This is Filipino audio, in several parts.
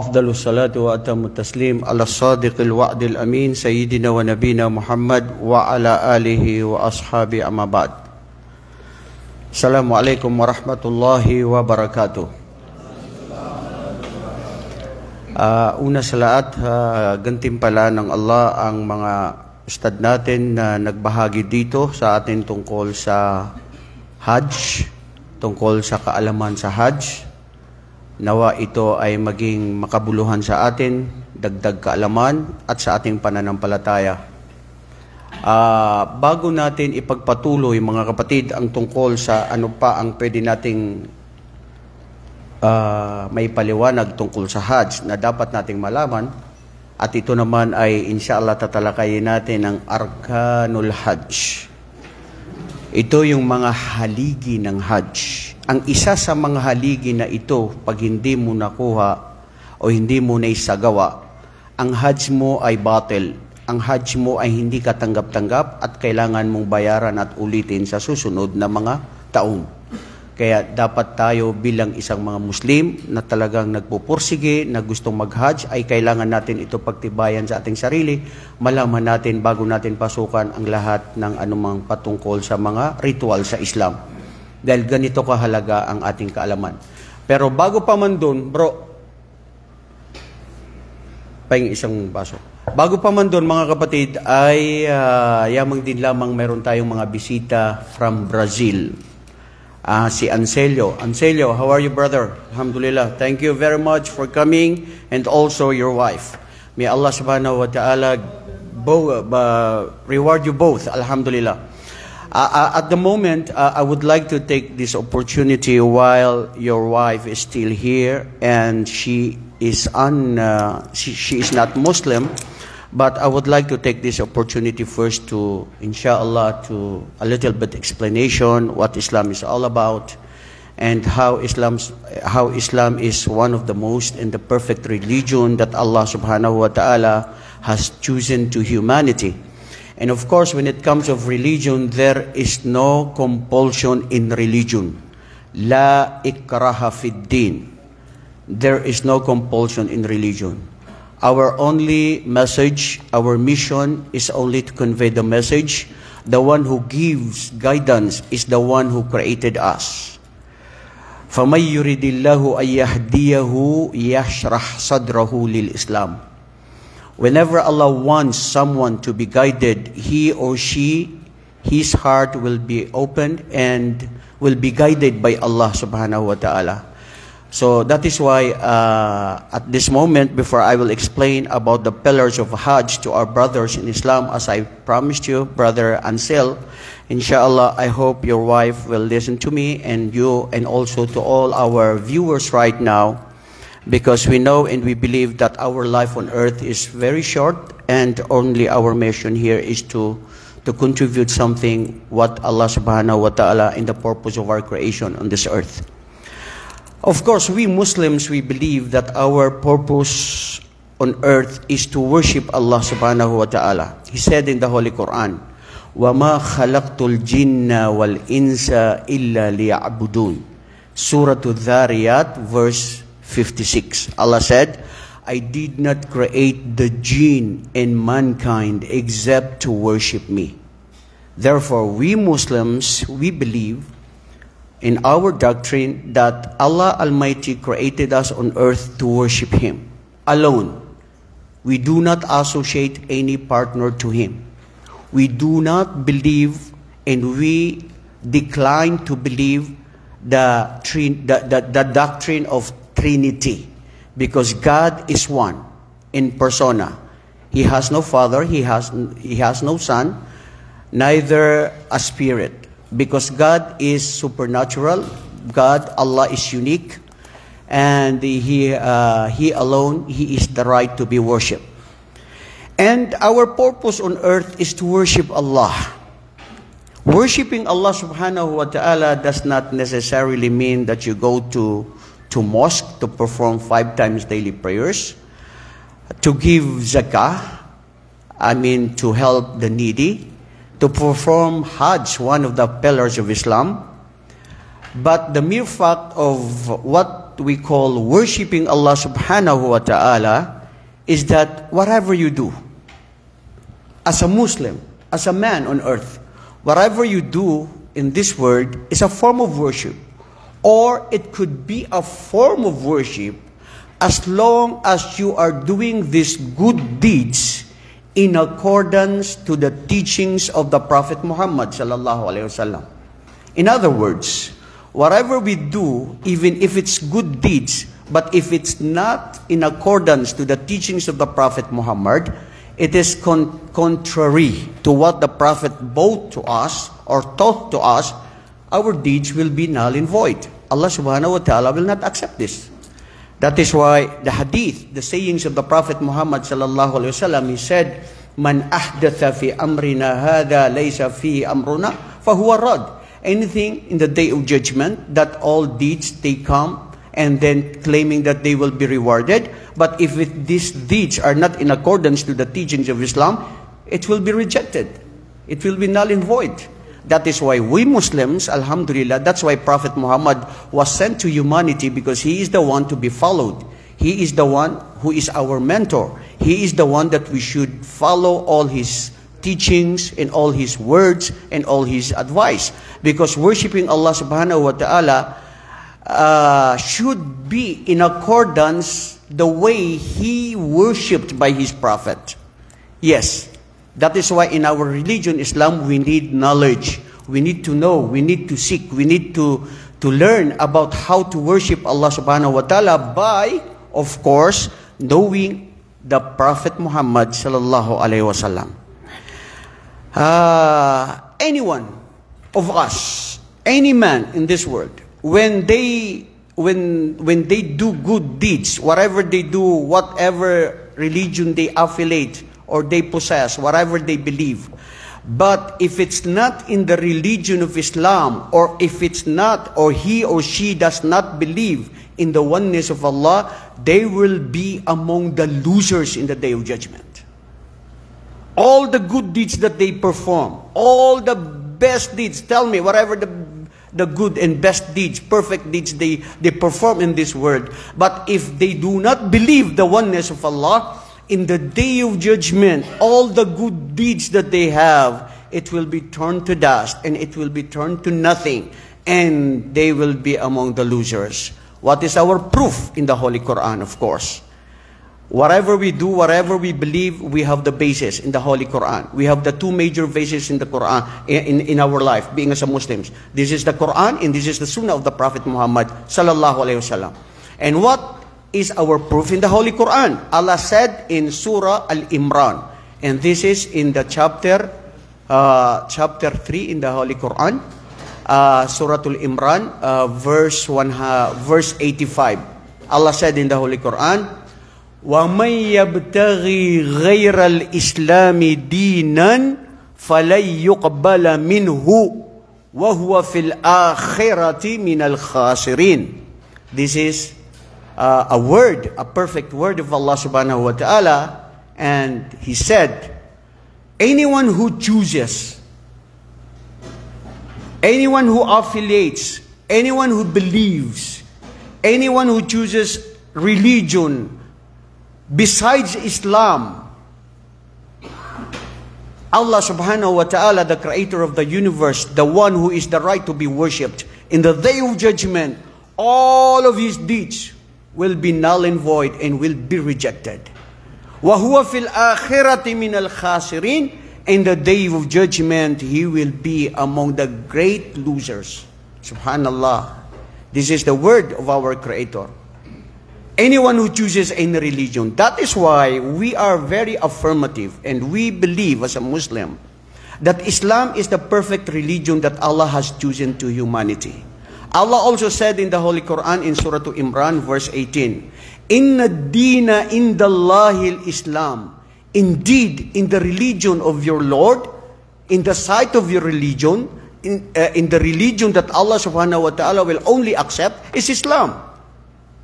وأفضل الصلاة وأتم التسليم على الصادق الوعد الأمين سيدنا ونبينا محمد وعلى آله وأصحابه أما بعد. Assalamualaikum warahmatullahi wabarakatuh. Una sa lahat, gantimpala ng Allah ang mga ustad natin na nagbahagi dito sa atin tungkol sa Hajj, tungkol sa kaalaman sa Hajj. Nawa ito ay maging makabuluhan sa atin, dagdag kaalaman at sa ating pananampalataya. Bago natin ipagpatuloy mga kapatid ang tungkol sa ano pa ang pwede nating may paliwanag tungkol sa Hajj na dapat nating malaman, at ito naman ay inshallah tatalakayin natin ang Arkanul Hajj. Ito yung mga haligi ng Hajj. Ang isa sa mga haligi na ito, pag hindi mo nakuha o hindi mo naisagawa, ang Hajj mo ay batil. Ang Hajj mo ay hindi katanggap-tanggap at kailangan mong bayaran at ulitin sa susunod na mga taon. Kaya dapat tayo bilang isang mga Muslim na talagang nagpupursige, na gustong mag-Hajj, ay kailangan natin ito pagtibayan sa ating sarili. Malaman natin bago natin pasukan ang lahat ng anumang patungkol sa mga ritual sa Islam. Dahil ganito kahalaga ang ating kaalaman. Pero bago pa man doon, pahing isang baso. Bago pa man doon mga kapatid, ay yamang din lamang meron tayong mga bisita from Brazil. Si Anselio. Anselio, how are you, brother? Alhamdulillah. Thank you very much for coming, and also your wife. May Allah subhanahu wa ta'ala reward you both. Alhamdulillah. At the moment, I would like to take this opportunity while your wife is still here and she is not Muslim, but I would like to take this opportunity first to, inshallah, to a little bit explanation what Islam is all about and how Islam is one of the most and the perfect religion that Allah subhanahu wa ta'ala has chosen to humanity. And of course, when it comes of religion, there is no compulsion in religion. La ikraha fid din. There is no compulsion in religion. Our only message, our mission is only to convey the message. The one who gives guidance is the one who created us. فَمَنْ يُرِدِ اللَّهُ أَنْ يَهْدِيَهُ يَشْرَحْ صَدْرَهُ لِلْإِسْلَامِ. Whenever Allah wants someone to be guided, he or she, his heart will be opened and will be guided by Allah subhanahu wa ta'ala. So that is why at this moment, before I will explain about the pillars of Hajj to our brothers in Islam, as I promised you, Brother Ansel, inshallah, I hope your wife will listen to me and you, and also to all our viewers right now, because we know and we believe that our life on earth is very short, and only our mission here is to contribute something what Allah subhanahu wa ta'ala in the purpose of our creation on this earth. Of course, we Muslims, we believe that our purpose on earth is to worship Allah subhanahu wa ta'ala. He said in the Holy Quran, وَمَا خَلَقْتُ الْجِنَّ وَالْإِنسَ إِلَّا لِيَعْبُدُونَ. Surah Al-Dhariyat, verse 56. Allah said, I did not create the jinn and mankind except to worship me. Therefore, we Muslims, we believe in our doctrine that Allah Almighty created us on earth to worship Him alone. We do not associate any partner to Him. We do not believe, and we decline to believe the doctrine of Trinity, because God is one in persona. He has no father, he has no son, neither a spirit, because God is supernatural. God, Allah, is unique, and He alone, He is the right to be worshipped. And our purpose on earth is to worship Allah. Worshipping Allah subhanahu wa ta'ala does not necessarily mean that you go to mosque to perform 5 times daily prayers, to give zakah, to help the needy, to perform Hajj, one of the pillars of Islam. But the mere fact of what we call worshiping Allah subhanahu wa ta'ala is that whatever you do, as a Muslim, as a man on earth, whatever you do in this world is a form of worship. Or it could be a form of worship as long as you are doing these good deeds in accordance to the teachings of the Prophet Muhammad sallallahu alaihi wasallam. In other words, whatever we do, even if it's good deeds, but if it's not in accordance to the teachings of the Prophet Muhammad, it is contrary to what the Prophet brought to us or taught to us, our deeds will be null and void. Allah subhanahu wa ta'ala will not accept this. That is why the hadith, the sayings of the Prophet Muhammad sallallahu alaihi wasallam, he said, "Man ahdatha fi amrina hadha laysa fi amruna fahuwa rad." Anything in the day of judgment, that all deeds they come and then claiming that they will be rewarded. But if these deeds are not in accordance to the teachings of Islam, it will be rejected. It will be null and void. That is why we Muslims, alhamdulillah, that's why Prophet Muhammad was sent to humanity, because he is the one to be followed. He is the one who is our mentor. He is the one that we should follow all his teachings and all his words and all his advice. Because worshiping Allah subhanahu wa ta'ala should be in accordance the way he worshipped by his prophet. Yes. That is why in our religion, Islam, we need knowledge. We need to know. We need to seek. We need to learn about how to worship Allah subhanahu wa ta'ala by, of course, knowing the Prophet Muhammad sallallahu alaihi wasallam. Anyone of us, any man in this world, when they do good deeds, whatever they do, whatever religion they affiliate or they possess, whatever they believe, but if it's not in the religion of Islam, or if it's not, or he or she does not believe in the oneness of Allah, they will be among the losers in the day of judgment. All the good deeds that they perform, all the best deeds, tell me, whatever the good and best deeds, perfect deeds they perform in this world, but if they do not believe the oneness of Allah, in the day of judgment, all the good deeds that they have, it will be turned to dust and it will be turned to nothing, and they will be among the losers. What is our proof? In the Holy Quran, of course. Whatever we do, whatever we believe, we have the basis in the Holy Quran. We have the two major bases in the Quran, in our life, being as a Muslims. This is the Quran and this is the Sunnah of the Prophet Muhammad sallallahu alaihi wasallam. And what is our proof in the Holy Quran? Allah said in Surah Al-Imran, and this is in the chapter 3 in the Holy Quran, Surah Al-Imran, verse 85. Allah said in the Holy Quran, وَمَنْ يَبْتَغِي غَيْرَ الْإِسْلَامِ دِينًا فَلَنْ يُقْبَلَ مِنْهُ وَهُوَ فِي الْآخِرَةِ مِنَ الْخَاسِرِينَ. This is a word, a perfect word of Allah subhanahu wa ta'ala, and He said, anyone who chooses, anyone who affiliates, anyone who believes, anyone who chooses religion besides Islam, Allah subhanahu wa ta'ala, the creator of the universe, the one who is the right to be worshipped, in the day of judgment, all of his deeds will be null and void and will be rejected. وَهُوَ فِي الْآخِرَةِ مِنَ الْخَاسِرِينَ. In the day of judgment, he will be among the great losers. Subhanallah. This is the word of our Creator. Anyone who chooses any religion. That is why we are very affirmative and we believe as a Muslim that Islam is the perfect religion that Allah has chosen to humanity. Allah also said in the Holy Quran in Surah Imran verse 18, Inna dina indallahi al-Islam. Indeed, in the religion of your Lord, in the sight of your religion, in the religion that Allah subhanahu wa ta'ala will only accept is Islam.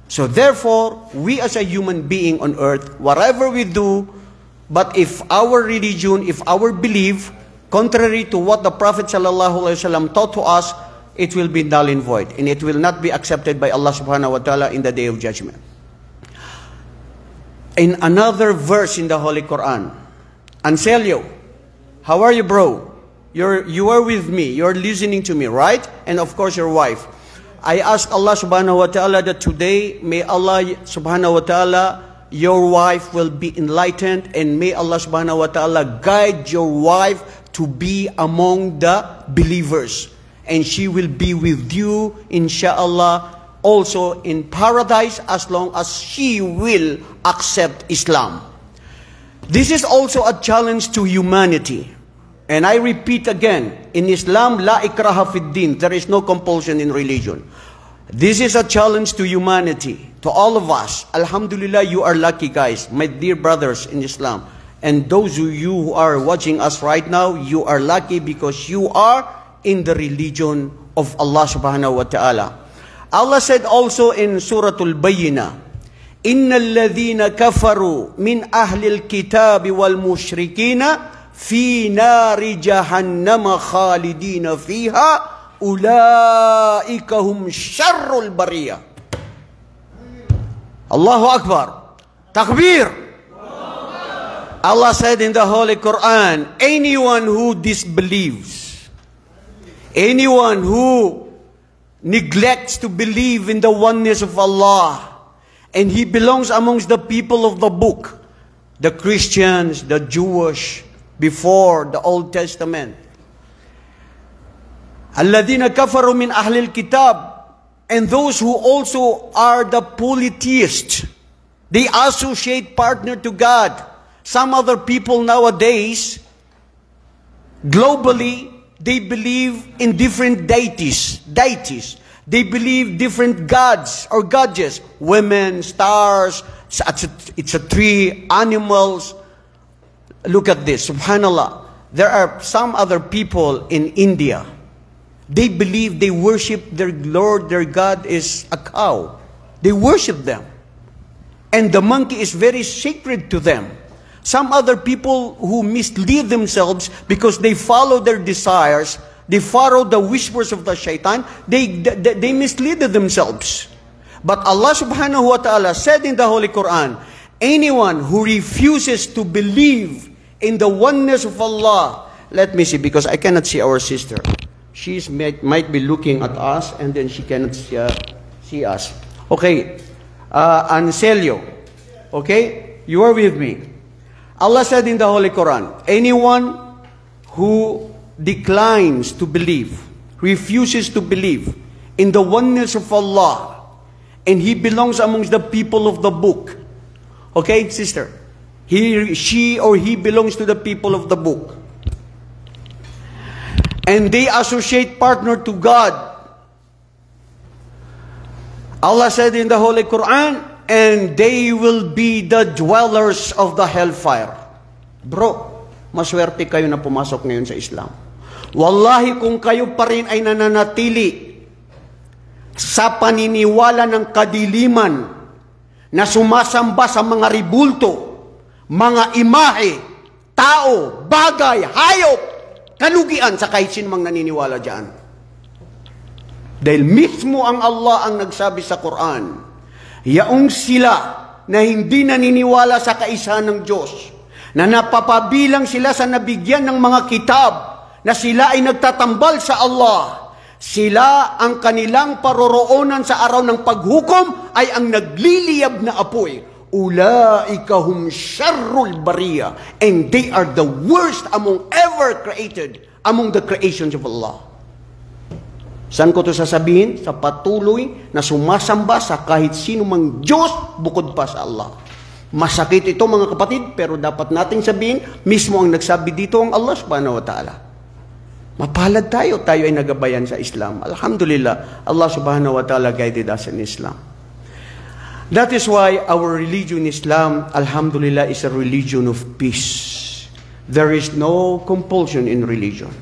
So therefore, we as a human being on earth, whatever we do, but if our religion, if our belief, contrary to what the Prophet sallallahu alaihi wasallam taught to us, it will be null and void, and it will not be accepted by Allah subhanahu wa ta'ala in the day of judgment. In another verse in the Holy Quran, Anselio, how are you, bro? You are with me. You're listening to me, right? And of course, your wife. I ask Allah subhanahu wa ta'ala that today, may Allah subhanahu wa ta'ala, your wife will be enlightened, and may Allah subhanahu wa ta'ala guide your wife to be among the believers. And she will be with you, inshallah, also in paradise, as long as she will accept Islam. This is also a challenge to humanity. And I repeat again, in Islam, la ikraha fid din. There is no compulsion in religion. This is a challenge to humanity, to all of us. Alhamdulillah, you are lucky, guys, my dear brothers in Islam. And those of you who are watching us right now, you are lucky because you are in the religion of Allah subhanahu wa ta'ala. Allah said also in Surah Al-Bayyinah, إِنَّ الَّذِينَ كَفَرُوا مِنْ أَهْلِ الْكِتَابِ وَالْمُشْرِكِينَ في نار جهنم خالدين فيها أولئك هم شر البرية. Allahu Akbar. Takbir. Allah said in the Holy Quran, anyone who disbelieves, anyone who neglects to believe in the oneness of Allah, and he belongs amongst the people of the book, the Christians, the Jewish, before the Old Testament. Alladhina kafaru min ahlil kitab, and those who also are the polytheists. They associate partner to God. Some other people nowadays, globally, they believe in different deities. They believe different gods or goddesses. Women, stars, it's a tree, animals. Look at this, subhanallah. There are some other people in India. They believe they worship their Lord, their God is a cow. They worship them. And the monkey is very sacred to them. Some other people who mislead themselves because they follow their desires, they follow the whispers of the shaitan, they mislead themselves. But Allah subhanahu wa ta'ala said in the Holy Quran, anyone who refuses to believe in the oneness of Allah. Let me see, because I cannot see our sister. She might be looking at us, and then she cannot see us. Okay, Anselio, okay, you are with me. Allah said in the Holy Quran, anyone who declines to believe, refuses to believe in the oneness of Allah, and he belongs amongst the people of the book. Okay, sister? She or he belongs to the people of the book. And they associate partner to God. Allah said in the Holy Quran, and they will be the dwellers of the hellfire. Bro, maswerte kayo na pumasok ngayon sa Islam. Wallahi, kung kayo pa rin ay nananatili sa paniniwala ng kadiliman na sumasamba sa mga ribulto, mga imahe, tao, bagay, hayop, kalugian sa kahit sino mang naniniwala dyan. Dahil mismo ang Allah ang nagsabi sa Quran, yaong sila na hindi naniniwala sa kaisahan ng Diyos, na napapabilang sila sa nabigyan ng mga kitab, na sila ay nagtatambal sa Allah, sila ang kanilang paroroonan sa araw ng paghukom ay ang nagliliyab na apoy. Ulaika hum syarrul bariya, and they are the worst among ever created, among the creations of Allah. Saan ko ito sasabihin? Sa patuloy na sumasamba sa kahit sino mang Diyos bukod pa sa Allah. Masakit ito mga kapatid, pero dapat nating sabihin, mismo ang nagsabi dito ang Allah subhanahu wa ta'ala. Mapalad tayo ay nagabayan sa Islam. Alhamdulillah, Allah subhanahu wa ta'ala guided us in Islam. That is why our religion, Islam, alhamdulillah, is a religion of peace. There is no compulsion in religion.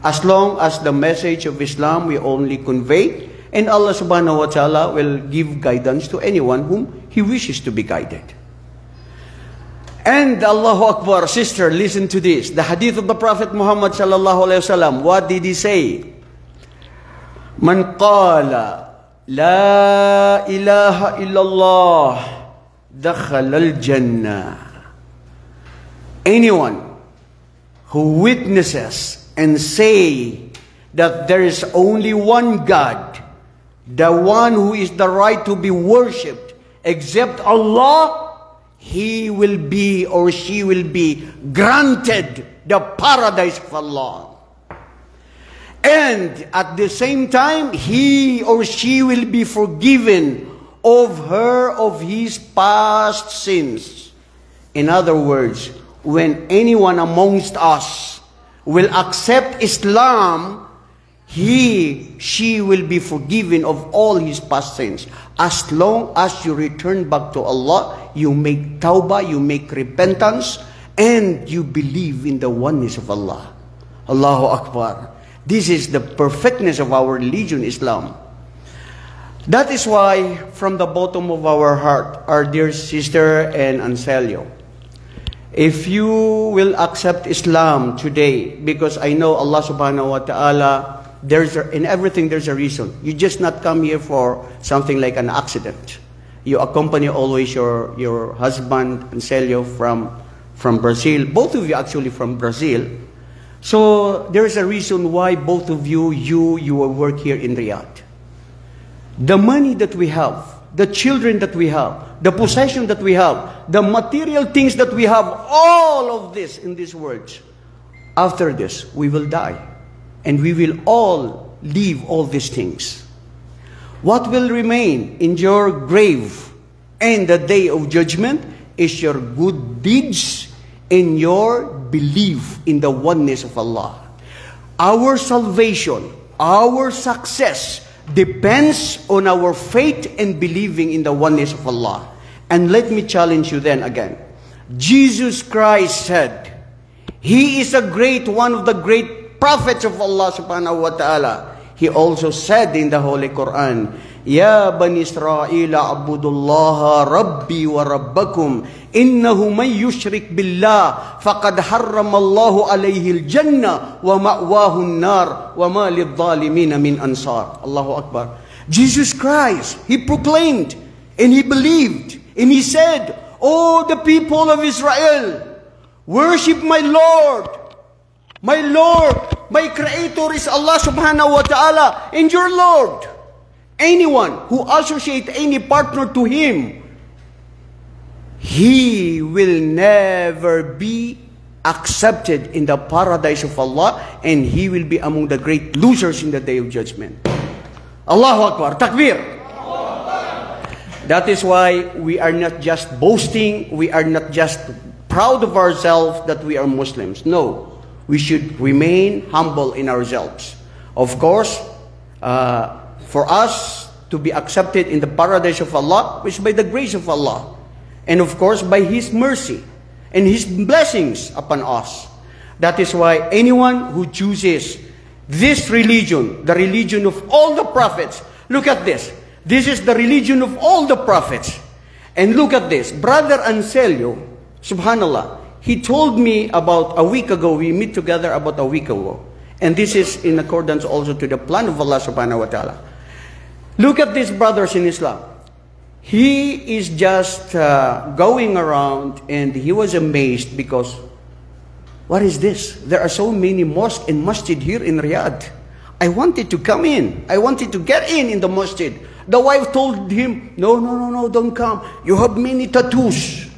As long as the message of Islam we only convey, and Allah subhanahu wa ta'ala will give guidance to anyone whom He wishes to be guided. And Allahu Akbar, sister, listen to this. The hadith of the Prophet Muhammad sallallahu alaihi wasallam. What did he say? Man qala la ilaha illallah dakhala al-jannah. Anyone who witnesses and say that there is only one God, the one who is the right to be worshipped except Allah, he will be or she will be granted the paradise of Allah. And at the same time, he or she will be forgiven of his past sins. In other words, when anyone amongst us will accept Islam, she will be forgiven of all his past sins. As long as you return back to Allah, you make tawbah, you make repentance, and you believe in the oneness of Allah. Allahu Akbar. This is the perfectness of our religion, Islam. That is why, from the bottom of our heart, our dear sister and Anselio, if you will accept Islam today, because I know Allah subhanahu wa ta'ala, in everything there's a reason. You just not come here for something like an accident. You accompany always your husband, Anselio, from Brazil. Both of you actually from Brazil. So there is a reason why both of you will work here in Riyadh. The money that we have, the children that we have, the possession that we have, the material things that we have, all of this in this world, after this, we will die. And we will all leave all these things. What will remain in your grave and the day of judgment is your good deeds and your belief in the oneness of Allah. Our salvation, our success depends on our faith and believing in the oneness of Allah. And let me challenge you then again. Jesus Christ said, He is a great one of the great prophets of Allah subhanahu wa ta'ala. He also said in the Holy Quran, Ya Bani Israel, Abudullaha Rabbi wa Rabbakum, innahu man yushrik billah, faqad harramallahu alayhi al-jannah, wa ma'wahu an-nar, wa ma lidh-dhalimina min ansar. Allahu Akbar. Jesus Christ, He proclaimed, and He believed, and He said, Oh, the people of Israel, worship my Lord. My Lord, my Creator is Allah subhanahu wa ta'ala, and your Lord. Anyone who associates any partner to Him, he will never be accepted in the paradise of Allah, and he will be among the great losers in the day of judgment. Allahu Akbar, Takbir. That is why we are not just boasting, we are not just proud of ourselves that we are Muslims. No, we should remain humble in ourselves. Of course, for us to be accepted in the paradise of Allah is by the grace of Allah. And of course, by His mercy and His blessings upon us. That is why anyone who chooses this religion, the religion of all the prophets, look at this. This is the religion of all the prophets. And look at this. Brother Anselio, subhanallah, he told me about a week ago, we meet together about a week ago. And this is in accordance also to the plan of Allah subhanahu wa ta'ala. Look at these brothers in Islam. He is just going around and he was amazed because, what is this? There are so many mosques and masjid here in Riyadh. I wanted to come in. I wanted to get in the masjid. The wife told him, no, don't come. You have many tattoos.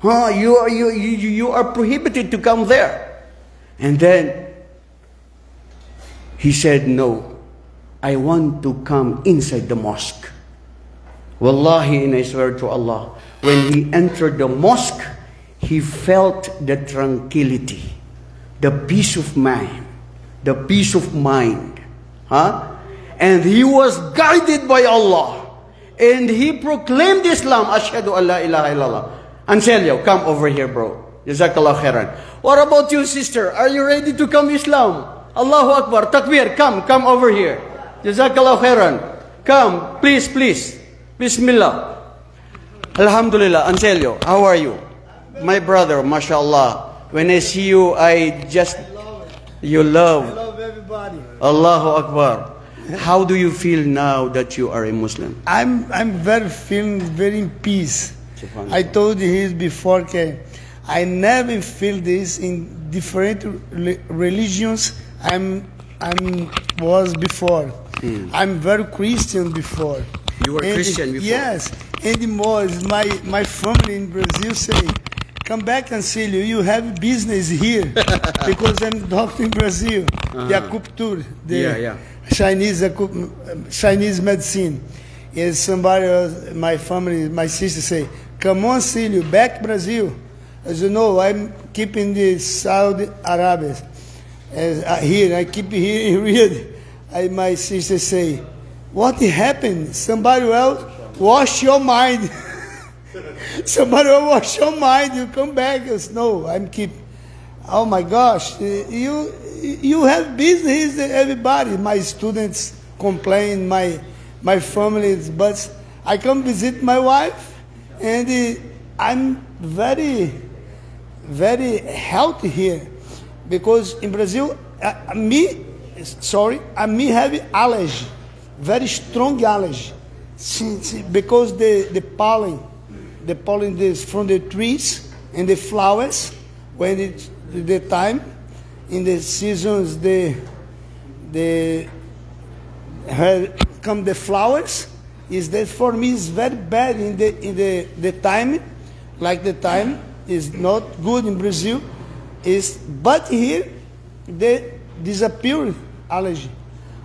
You are prohibited to come there. And then he said, no. I want to come inside the mosque. Wallahi, and I swear to Allah, when he entered the mosque, he felt the tranquility, the peace of mind, the peace of mind. And he was guided by Allah. And he proclaimed Islam, Ashhadu an la ilaha illallah. Anselio, come over here, bro. Jazakallah khairan. What about you, sister? Are you ready to come Islam? Allahu Akbar. Takbir, come over here. Jazakallah khairan. Come, please. Bismillah. Alhamdulillah. Anselio, how are you? My brother, mashallah. When I see you, you love. I love everybody. Allahu Akbar. How do you feel now that you are a Muslim? I'm very feeling very in peace. I told you before, okay, I never feel this in different religions. Was before. I'm very Christian before. You were Christian before? Yes. And more, my family in Brazil say, come back, Ancilio, you have business here. Because I'm doctor in Brazil. The acupuncture, the Chinese medicine. And somebody else, my family, my sister say, come on, Ancilio, back Brazil. As you know, I'm keeping the Saudi Arabia. Here, I keep here in Riyadh. My sister say, what happened? Somebody else wash your mind. Somebody else wash your mind. You come back. I say, no, I'm keep. Oh my gosh, you have business. Everybody, my students complain, my family, but I come visit my wife, and I'm very, very healthy here. Because in Brazil, me have allergy, very strong allergy, because the pollen is from the trees and the flowers. When it's the time, in the seasons, come the flowers. Is that for me is very bad in the time, like the time is not good in Brazil. But here, they disappear allergy.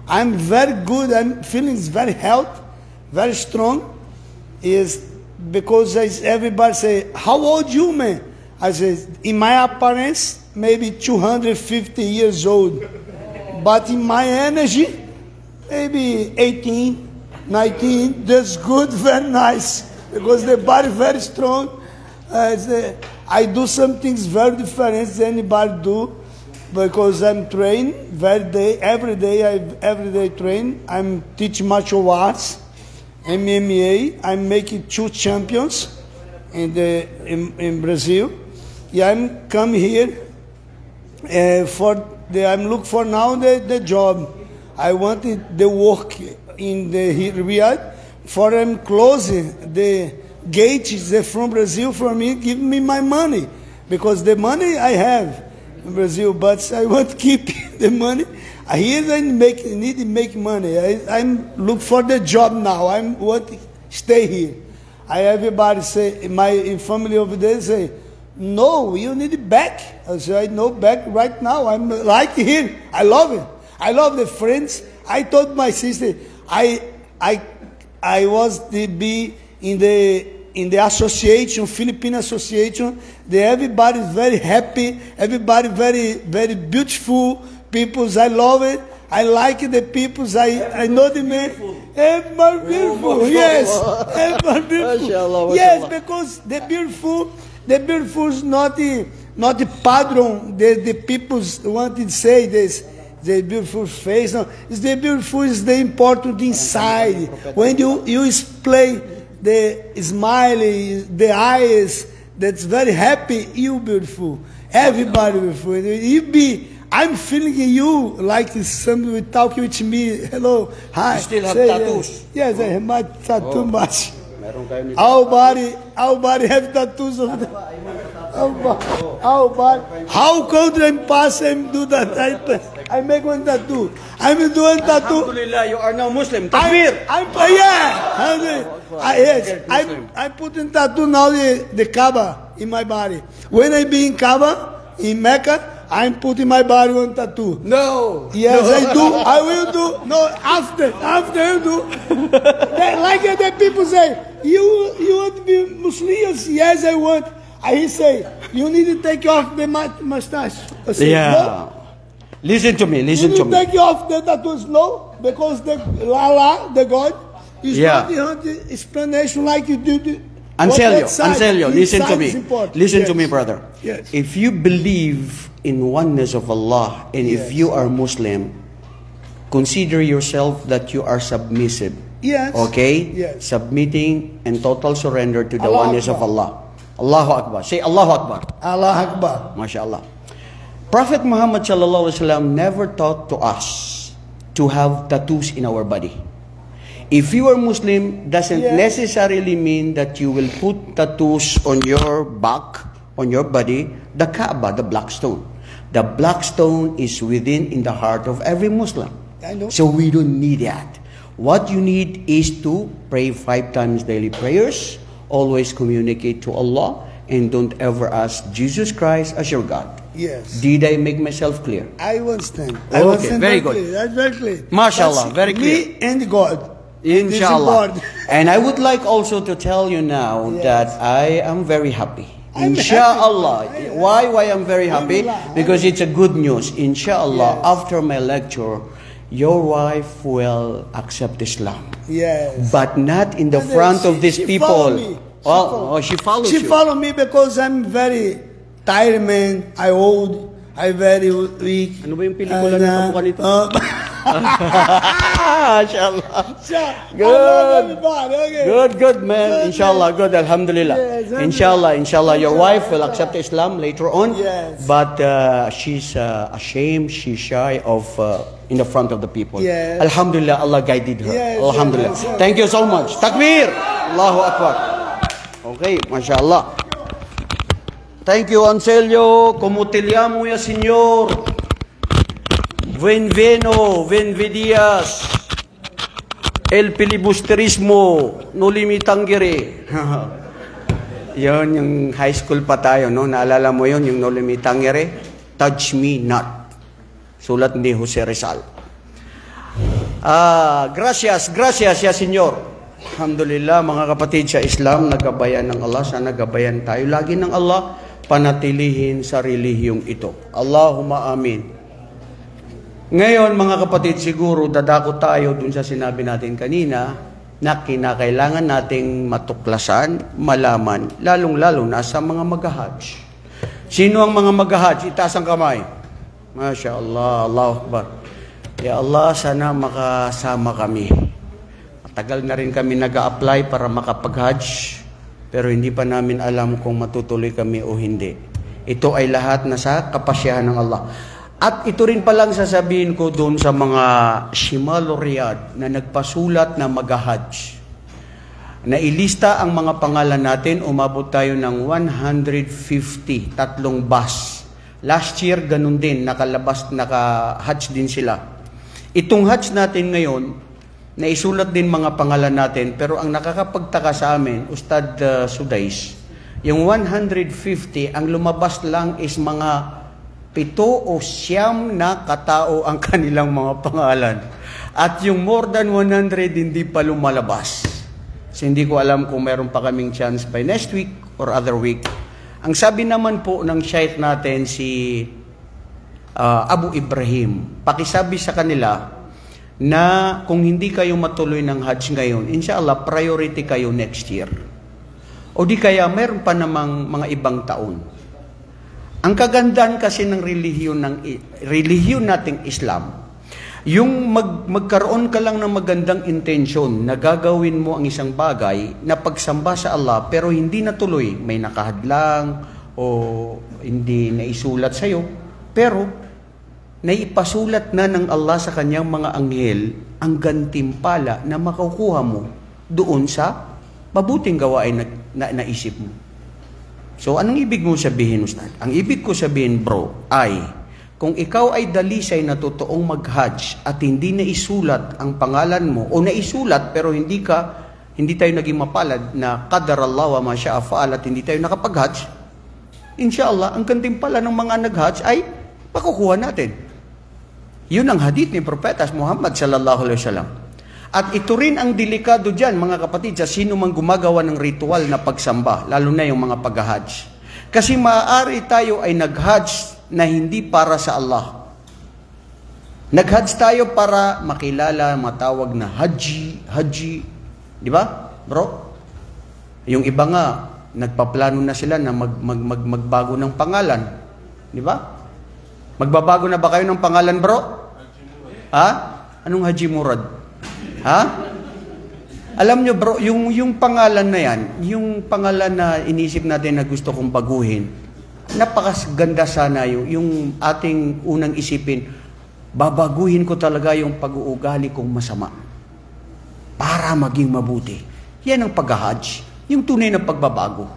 I'm very good. I'm feeling very healthy, very strong. Is because everybody say, how old you, man? I say, in my appearance, maybe 250 years old. But in my energy, maybe 18, 19. That's good, very nice. Because the body very strong. I do some things very different than anybody do, because I'm trained every day train. I'm teaching martial arts, MMA. I'm making 2 champions in Brazil. Yeah, I'm come here I'm looking for now the job. I wanted the work in the Riyadh, for I'm closing the gate is from Brazil for me, give me my money, because the money I have in Brazil, but I want to keep the money. Here I need to make money. I'm look for the job now. I want to stay here. Everybody say, my family over there say, no, you need it back. I say, I know back right now. I'm like here. I love it. I love the friends. I told my sister, I was to be in the association, Philippine association. Everybody is very happy. Everybody very, very beautiful people. I love it. I like the people. I know the man. Everybody beautiful. Yes. Everybody beautiful. Yes, because the beautiful is not the padron. The people want to say this. The beautiful face. No, it's the beautiful is the important inside. When you display the smile, the eyes, that's very happy. You beautiful. Everybody beautiful. I'm feeling you like somebody talking with me. Hello, hi. You still have tattoos? Yes, I have my tattoo much. Our body have tattoos over there. Our body. How could I pass and do that? I make one tattoo. I'm doing tattoo. Alhamdulillah, you are now Muslim. Takbir. Yes. I'm putting tattoo now the Kaaba in my body. When I be in Kaaba, in Mecca, I'm putting my body on tattoo. No. Yes, no. I do. I will do. No, after I do. Like the people say, you want to be Muslim? Yes, I want. He say, you need to take off the mustache. I say, yeah. No. Listen to me. You need to take off the tattoos, no? Because the Allah, the God, is not the explanation like you do. Anselio, listen to me. Listen to me, brother. Yes. If you believe in oneness of Allah, and if you are Muslim, consider yourself that you are submissive. Yes. Okay? Yes. Submitting and total surrender to the Allah oneness Akbar. of Allah. Allahu Akbar. Say Allahu Akbar. Allah Akbar. MashaAllah. Prophet Muhammad sallallahu alaihi wasallam never taught to us to have tattoos in our body. If you are Muslim, doesn't necessarily mean that you will put tattoos on your back, on your body, the Kaaba, the black stone. The black stone is within in the heart of every Muslim. I know. So we don't need that. What you need is to pray 5 times daily prayers, always communicate to Allah, and don't ever ask Jesus Christ as your God. Yes. Did I make myself clear? I understand. Okay, very good. Clear. That's very clear. MashaAllah, very clear. Me and God. Inshallah. And I would like also to tell you now that I am very happy. Inshallah. Why I'm very happy? Because it's a good news. Inshallah, after my lecture, your wife will accept Islam. Yes. But not in the front of these people. She follows you. She follow me because I'm very tired man. I old. I very weak. Ano ba yung pelikula ng kamukha nito? Inshallah. Good man. Inshallah, good. Alhamdulillah. Inshallah, your wife will accept Islam later on. Yes. But she's ashamed, she's shy of in the front of the people. Yes. Alhamdulillah, Allah guided her. Yes, Alhamdulillah. yes. Thank you so much. Takbir! Allahu Akbar. Okay, mashallah. Thank you, Anselio. Como te llamo ya, Señor? Benvenidas. El filibusterismo no limitangere. Yon yung high school pa tayo, no? Naalala mo yon yung no limitangere? Touch me not. Sulat ni Jose Rizal. Gracias ya, Señor. Alhamdulillah, mga kapatid sa Islam, nagabayan ng Allah. Sana gabayan tayo lagi ng Allah. Panatilihin sa relihiyong ito. Allahumma amin. Ngayon, mga kapatid, siguro dadako tayo dun sa sinabi natin kanina na kinakailangan nating matuklasan, malaman, lalong-lalo na sa mga mag-hajj. Sino ang mga mag-hajj? Itaas ang kamay. Masya Allah, Allahu Akbar. Ya Allah, sana makasama kami. Matagal na rin kami nag-a-apply para makapag-hajj. Pero hindi pa namin alam kung matutuloy kami o hindi. Ito ay lahat na sa kapasyahan ng Allah. At ito rin palang sasabihin ko doon sa mga Shimal Riyadh na nagpasulat na mag-hajj. Nailista ang mga pangalan natin, umabot tayo ng 150, 3 bus. Last year, ganun din, naka-hajj din sila. Itong hajj natin ngayon, naisulat din mga pangalan natin, pero ang nakakapagtaka sa amin, Ustad Sudais, yung 150, ang lumabas lang is mga 7 o 9 na katao ang kanilang mga pangalan. At yung more than 100, hindi pa lumalabas. So hindi ko alam kung meron pa kaming chance by next week or other week. Ang sabi naman po ng shaykh natin, si Abu Ibrahim, pakisabi sa kanila, na kung hindi kayo matuloy ng hajj ngayon, inshallah, priority kayo next year. O di kaya, meron pa namang mga ibang taon. Ang kagandahan kasi ng relihiyon nating Islam, yung magkaroon ka lang ng magandang intensyon na gagawin mo ang isang bagay na pagsamba sa Allah, pero hindi natuloy, may nakahadlang o hindi naisulat sa'yo, pero naipasulat na ng Allah sa kanyang mga anghel ang gantimpala na makukuha mo doon sa mabuting gawain na naisip mo. So, anong ibig mo sabihin, Ustad? Ang ibig ko sabihin, bro, ay kung ikaw ay dalisay na totoong mag-hajj at hindi naisulat ang pangalan mo o naisulat pero hindi tayo naging mapalad na qadar Allah wa ma syaa fa'al at hindi tayo nakapag-hajj, inshallah, ang gantimpala ng mga nag-hajj ay pakukuha natin. Yun ang hadith ni Propeta Muhammad sallallahu alaihi wasallam. At ito rin ang delikado dyan, mga kapatid, sa sino mang gumagawa ng ritual na pagsamba, lalo na yung mga pag-hajj. Kasi maaari tayo ay nag-hajj na hindi para sa Allah. Nag-hajj tayo para makilala, matawag na haji. Di ba, bro? Yung iba nga, nagpaplano na sila na magbago ng pangalan. Di ba? Magbabago na ba kayo ng pangalan, bro? Ha? Anong Haji Murad? Ha? Alam nyo, bro, yung pangalan na yan, yung pangalan na inisip natin na gusto kong baguhin, napakaganda sana yung ating unang isipin, Babaguhin ko talaga yung pag-uugali kong masama para maging mabuti. Yan ang pag-hajj. Yung tunay na pagbabago.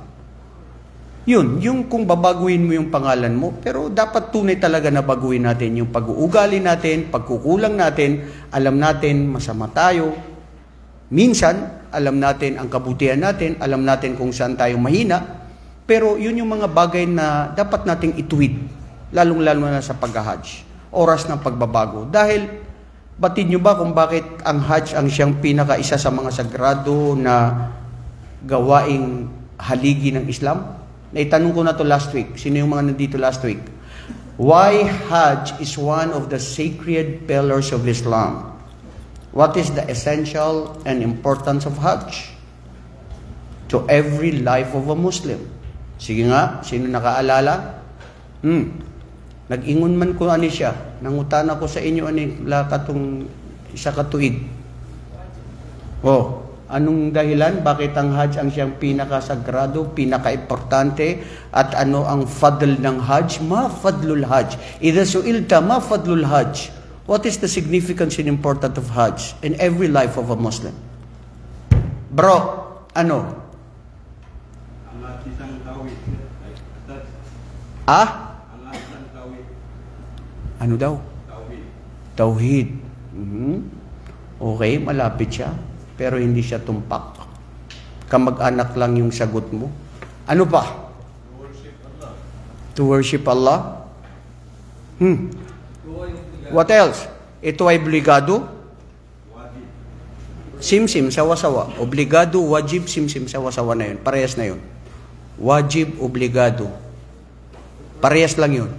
Yun, yung kung babaguhin mo yung pangalan mo, pero dapat tunay talaga na baguhin natin yung pag-uugali natin, pagkukulang natin, alam natin masama tayo. Minsan, alam natin ang kabutihan natin, alam natin kung saan tayo mahina, pero yun yung mga bagay na dapat nating ituwid, lalong-lalo na sa pag-hajj, oras ng pagbabago. Dahil, batid nyo ba kung bakit ang hajj ang siyang pinaka-isa sa mga sagrado na gawaing haligi ng Islam? Naitanong ko na to last week. Sino yung mga nandito last week? Why Hajj is one of the sacred pillars of Islam? What is the essential and importance of Hajj to every life of a Muslim? Sige nga, sino nakaalala? Nag-ingon man ko ani siya. Nangutan ako sa inyo ani katong isa katuig. Anong dahilan? Bakit ang Hajj ang siyang pinakasagrado, pinaka-importante, at ano ang fadl ng Hajj? Ma fadlul Hajj. Idha su'ilta, ma fadlul Hajj? What is the significance and importance of Hajj in every life of a Muslim? Bro, ano? Ano daw? Tauhid. Okay, malapit siya. Pero hindi siya tumpak. Kamag-anak lang yung sagot mo. Ano pa? To worship Allah. What else? Ito ay obligado? Simsim, sawa-sawa. Obligado, wajib, simsim, sawa-sawa na yun. Parehas na yun. Wajib, obligado. Parehas lang yun.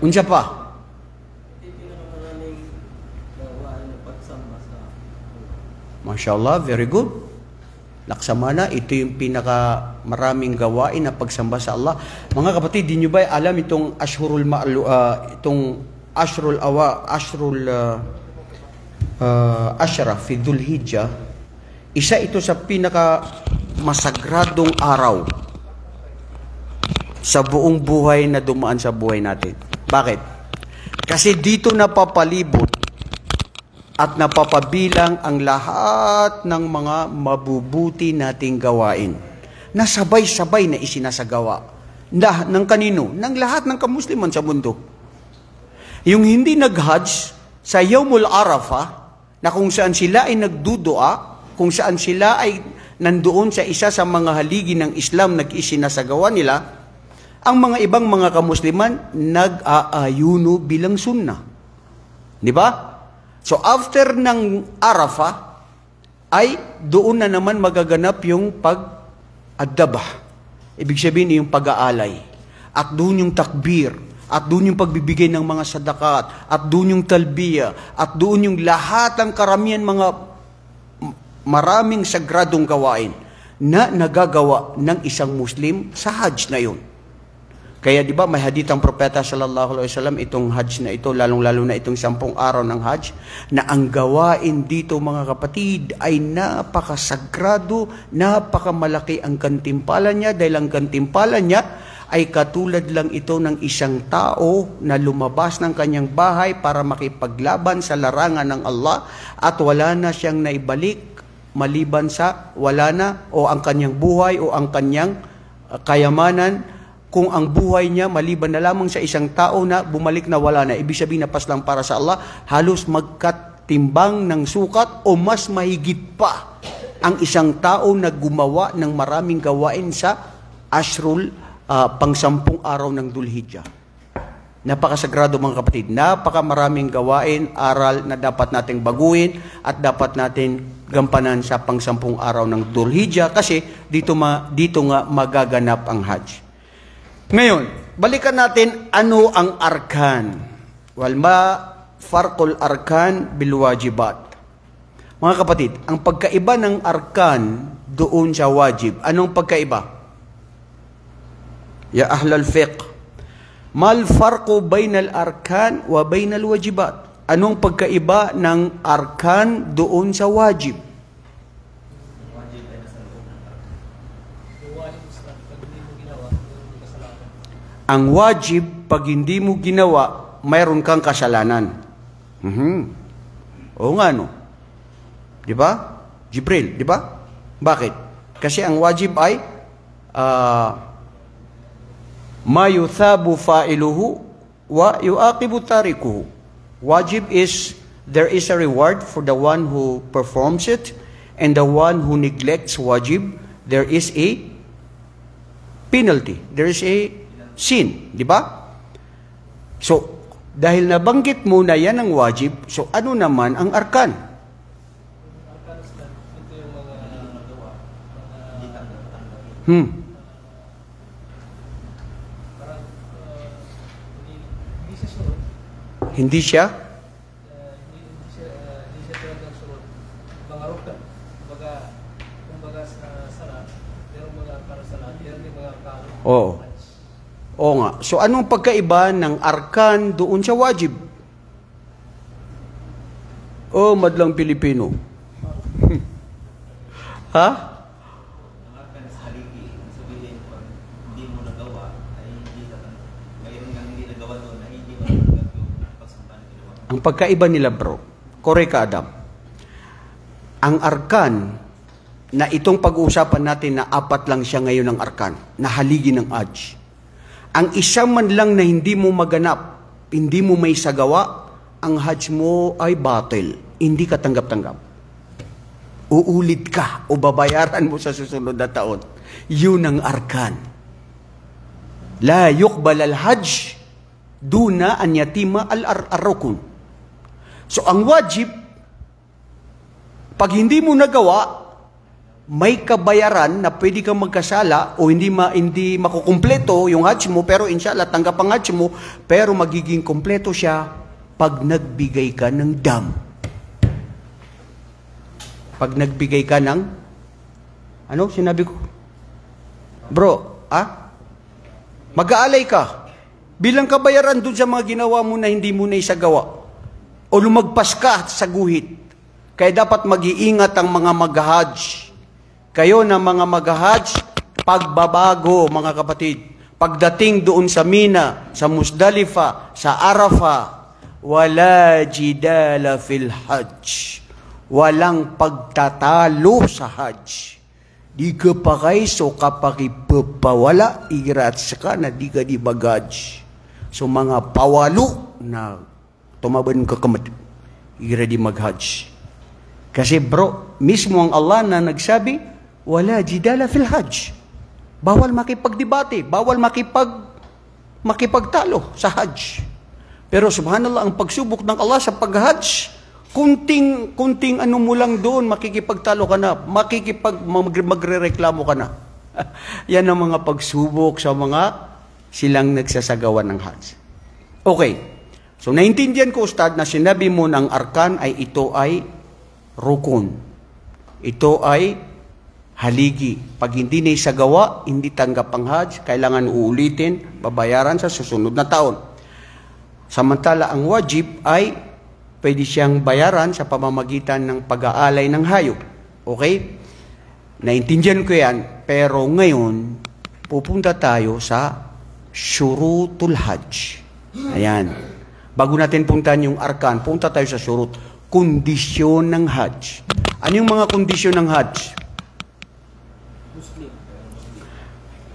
Unsa pa? MashaAllah, very good. Laksamana, ito yung pinaka maraming gawain na pagsamba sa Allah. Mga kapatid, di nyo ba alam itong Ashurul Ashra fi Dhul Hijjah, isa ito sa pinaka masagradong araw sa buong buhay na dumaan sa buhay natin. Bakit? Kasi dito napapalibot at napapabilang ang lahat ng mga mabubuti nating gawain na sabay-sabay na isinasagawa. Ng kanino? Ng lahat ng kamusliman sa mundo. Yung hindi nag-hajj sa Yawmul Arafah, na kung saan sila ay nagdudua, kung saan sila ay nandoon sa isa sa mga haligi ng Islam na isinasagawa nila, ang mga ibang mga kamusliman nag-aayuno bilang sunnah. Di ba? So after ng Arafah, ay doon na naman magaganap yung pag-addabah. Ibig sabihin yung pag-aalay. At doon yung takbir. At doon yung pagbibigay ng mga sadakat. At doon yung talbiya. At doon yung lahat ng karamihan mga maraming sagradong gawain na nagagawa ng isang Muslim sa Hajj na yun. Kaya di ba may hadith ang propeta sallallahu alaihi wasallam itong Hajj na ito, lalong-lalo na itong 10 araw ng Hajj, na ang gawain dito mga kapatid ay napakasagrado, napakamalaki ang gantimpala niya, dahil ang gantimpala niya ay katulad lang ito ng isang tao na lumabas ng kanyang bahay para makipaglaban sa larangan ng Allah at wala na siyang naibalik maliban sa wala na o ang kanyang buhay o ang kanyang kayamanan. Kung ang buhay niya maliban na lamang sa isang tao na bumalik na wala na, ibig sabihin napas lang para sa Allah, halos magkatimbang ng sukat o mas mahigit pa ang isang tao na gumawa ng maraming gawain sa Ashrul pang-10 araw ng Dhul Hijjah. Napakasagrado mga kapatid, napakamaraming gawain, aral na dapat nating baguhin at dapat natin gampanan sa pang-10 araw ng Dhul Hijjah kasi dito nga magaganap ang Hajj. Ngayon, balikan natin ano ang arkan. Wal ma farqul arkan bil wajibat. Mga kapatid, ang pagkaiba ng arkan doon sa wajib, anong pagkaiba? Ya ahlal fiqh, mal farqu bainal arkan wa bainal wajibat. Anong pagkaiba ng arkan doon sa wajib? Ang wajib, pag hindi mo ginawa, mayroon kang kasalanan. Oo nga, no? Di ba? Jibril, di ba? Bakit? Kasi ang wajib ay ma yuthabu fa'iluhu wa yu'aqibu tarikuhu. Wajib is, there is a reward for the one who performs it, and the one who neglects wajib, there is a penalty. There is a sin. Di ba? So, dahil nabanggit mo na yan ang wajib, so ano naman ang arkan? Hindi siya? Oo. Oo nga. So anong pagkaiba ng arkan doon sa wajib? Oh, madlang Pilipino. Ha? Ang pagkaiba nila, bro, correct ka, Adam. Ang arkan, na itong pag-uusapan natin na 4 lang siya ngayon ng arkan, na haligi ng hajj. Ang isa man lang na hindi mo maganap, hindi mo may sagawa, ang hajj mo ay batil. Hindi ka tanggap-tanggap. Uulit ka o babayaran mo sa susunod na taon. Yun ang arkan. La yuqbal al-hajj duna an yatima al-rukun. So, ang wajib, pag hindi mo nagawa, may kabayaran na pwede kang magkasala o hindi makukumpleto yung hajj mo, pero inshallah, tanggap ang hajj mo, pero magiging kumpleto siya pag nagbigay ka ng dam. Pag nagbigay ka ng, ano sinabi ko? Bro, mag-aalay ka. Bilang kabayaran dun sa mga ginawa mo na hindi mo na isagawa. O lumagpas ka sa guhit. Kaya dapat mag-iingat ang mga mag-hajj. Kayo na mga mag-hajj, pagbabago, mga kapatid. Pagdating doon sa Mina, sa Musdalifa, sa Arafah, wala jidala fil hajj. Walang pagtatalo sa hajj. Di ka pa kay so kapag ipapawala, igrats ka na di ka di mag-hajj. So mga pawalo na tumaban ka kamat, i-ready mag-hajj. Kasi bro, mismo ang Allah na nagsabi, wala jidala fil hajj. Bawal makipagdebate, bawal makipagtalo sa hajj. Pero subhanallah, ang pagsubok ng Allah sa pag-hajj, kunting ano mo lang doon, makikipagtalo ka na, magre-reklamo ka na. Yan ang mga pagsubok sa mga silang nagsasagawa ng hajj. Okay. So, naintindihan ko, Ustad, na sinabi mo ng arkan ay ito ay rukun. Ito ay haligi. Pag hindi na isagawa, hindi tanggap ang hajj, kailangan uulitin, babayaran sa susunod na taon. Samantala, ang wajib ay pwede siyang bayaran sa pamamagitan ng pag-aalay ng hayop. Okay? Naintindihan ko yan, pero ngayon, pupunta tayo sa syurutul hajj. Ayan. Bago natin puntahan yung arkan, punta tayo sa syurut. Kondisyon ng hajj. Ano yung mga kondisyon ng hajj?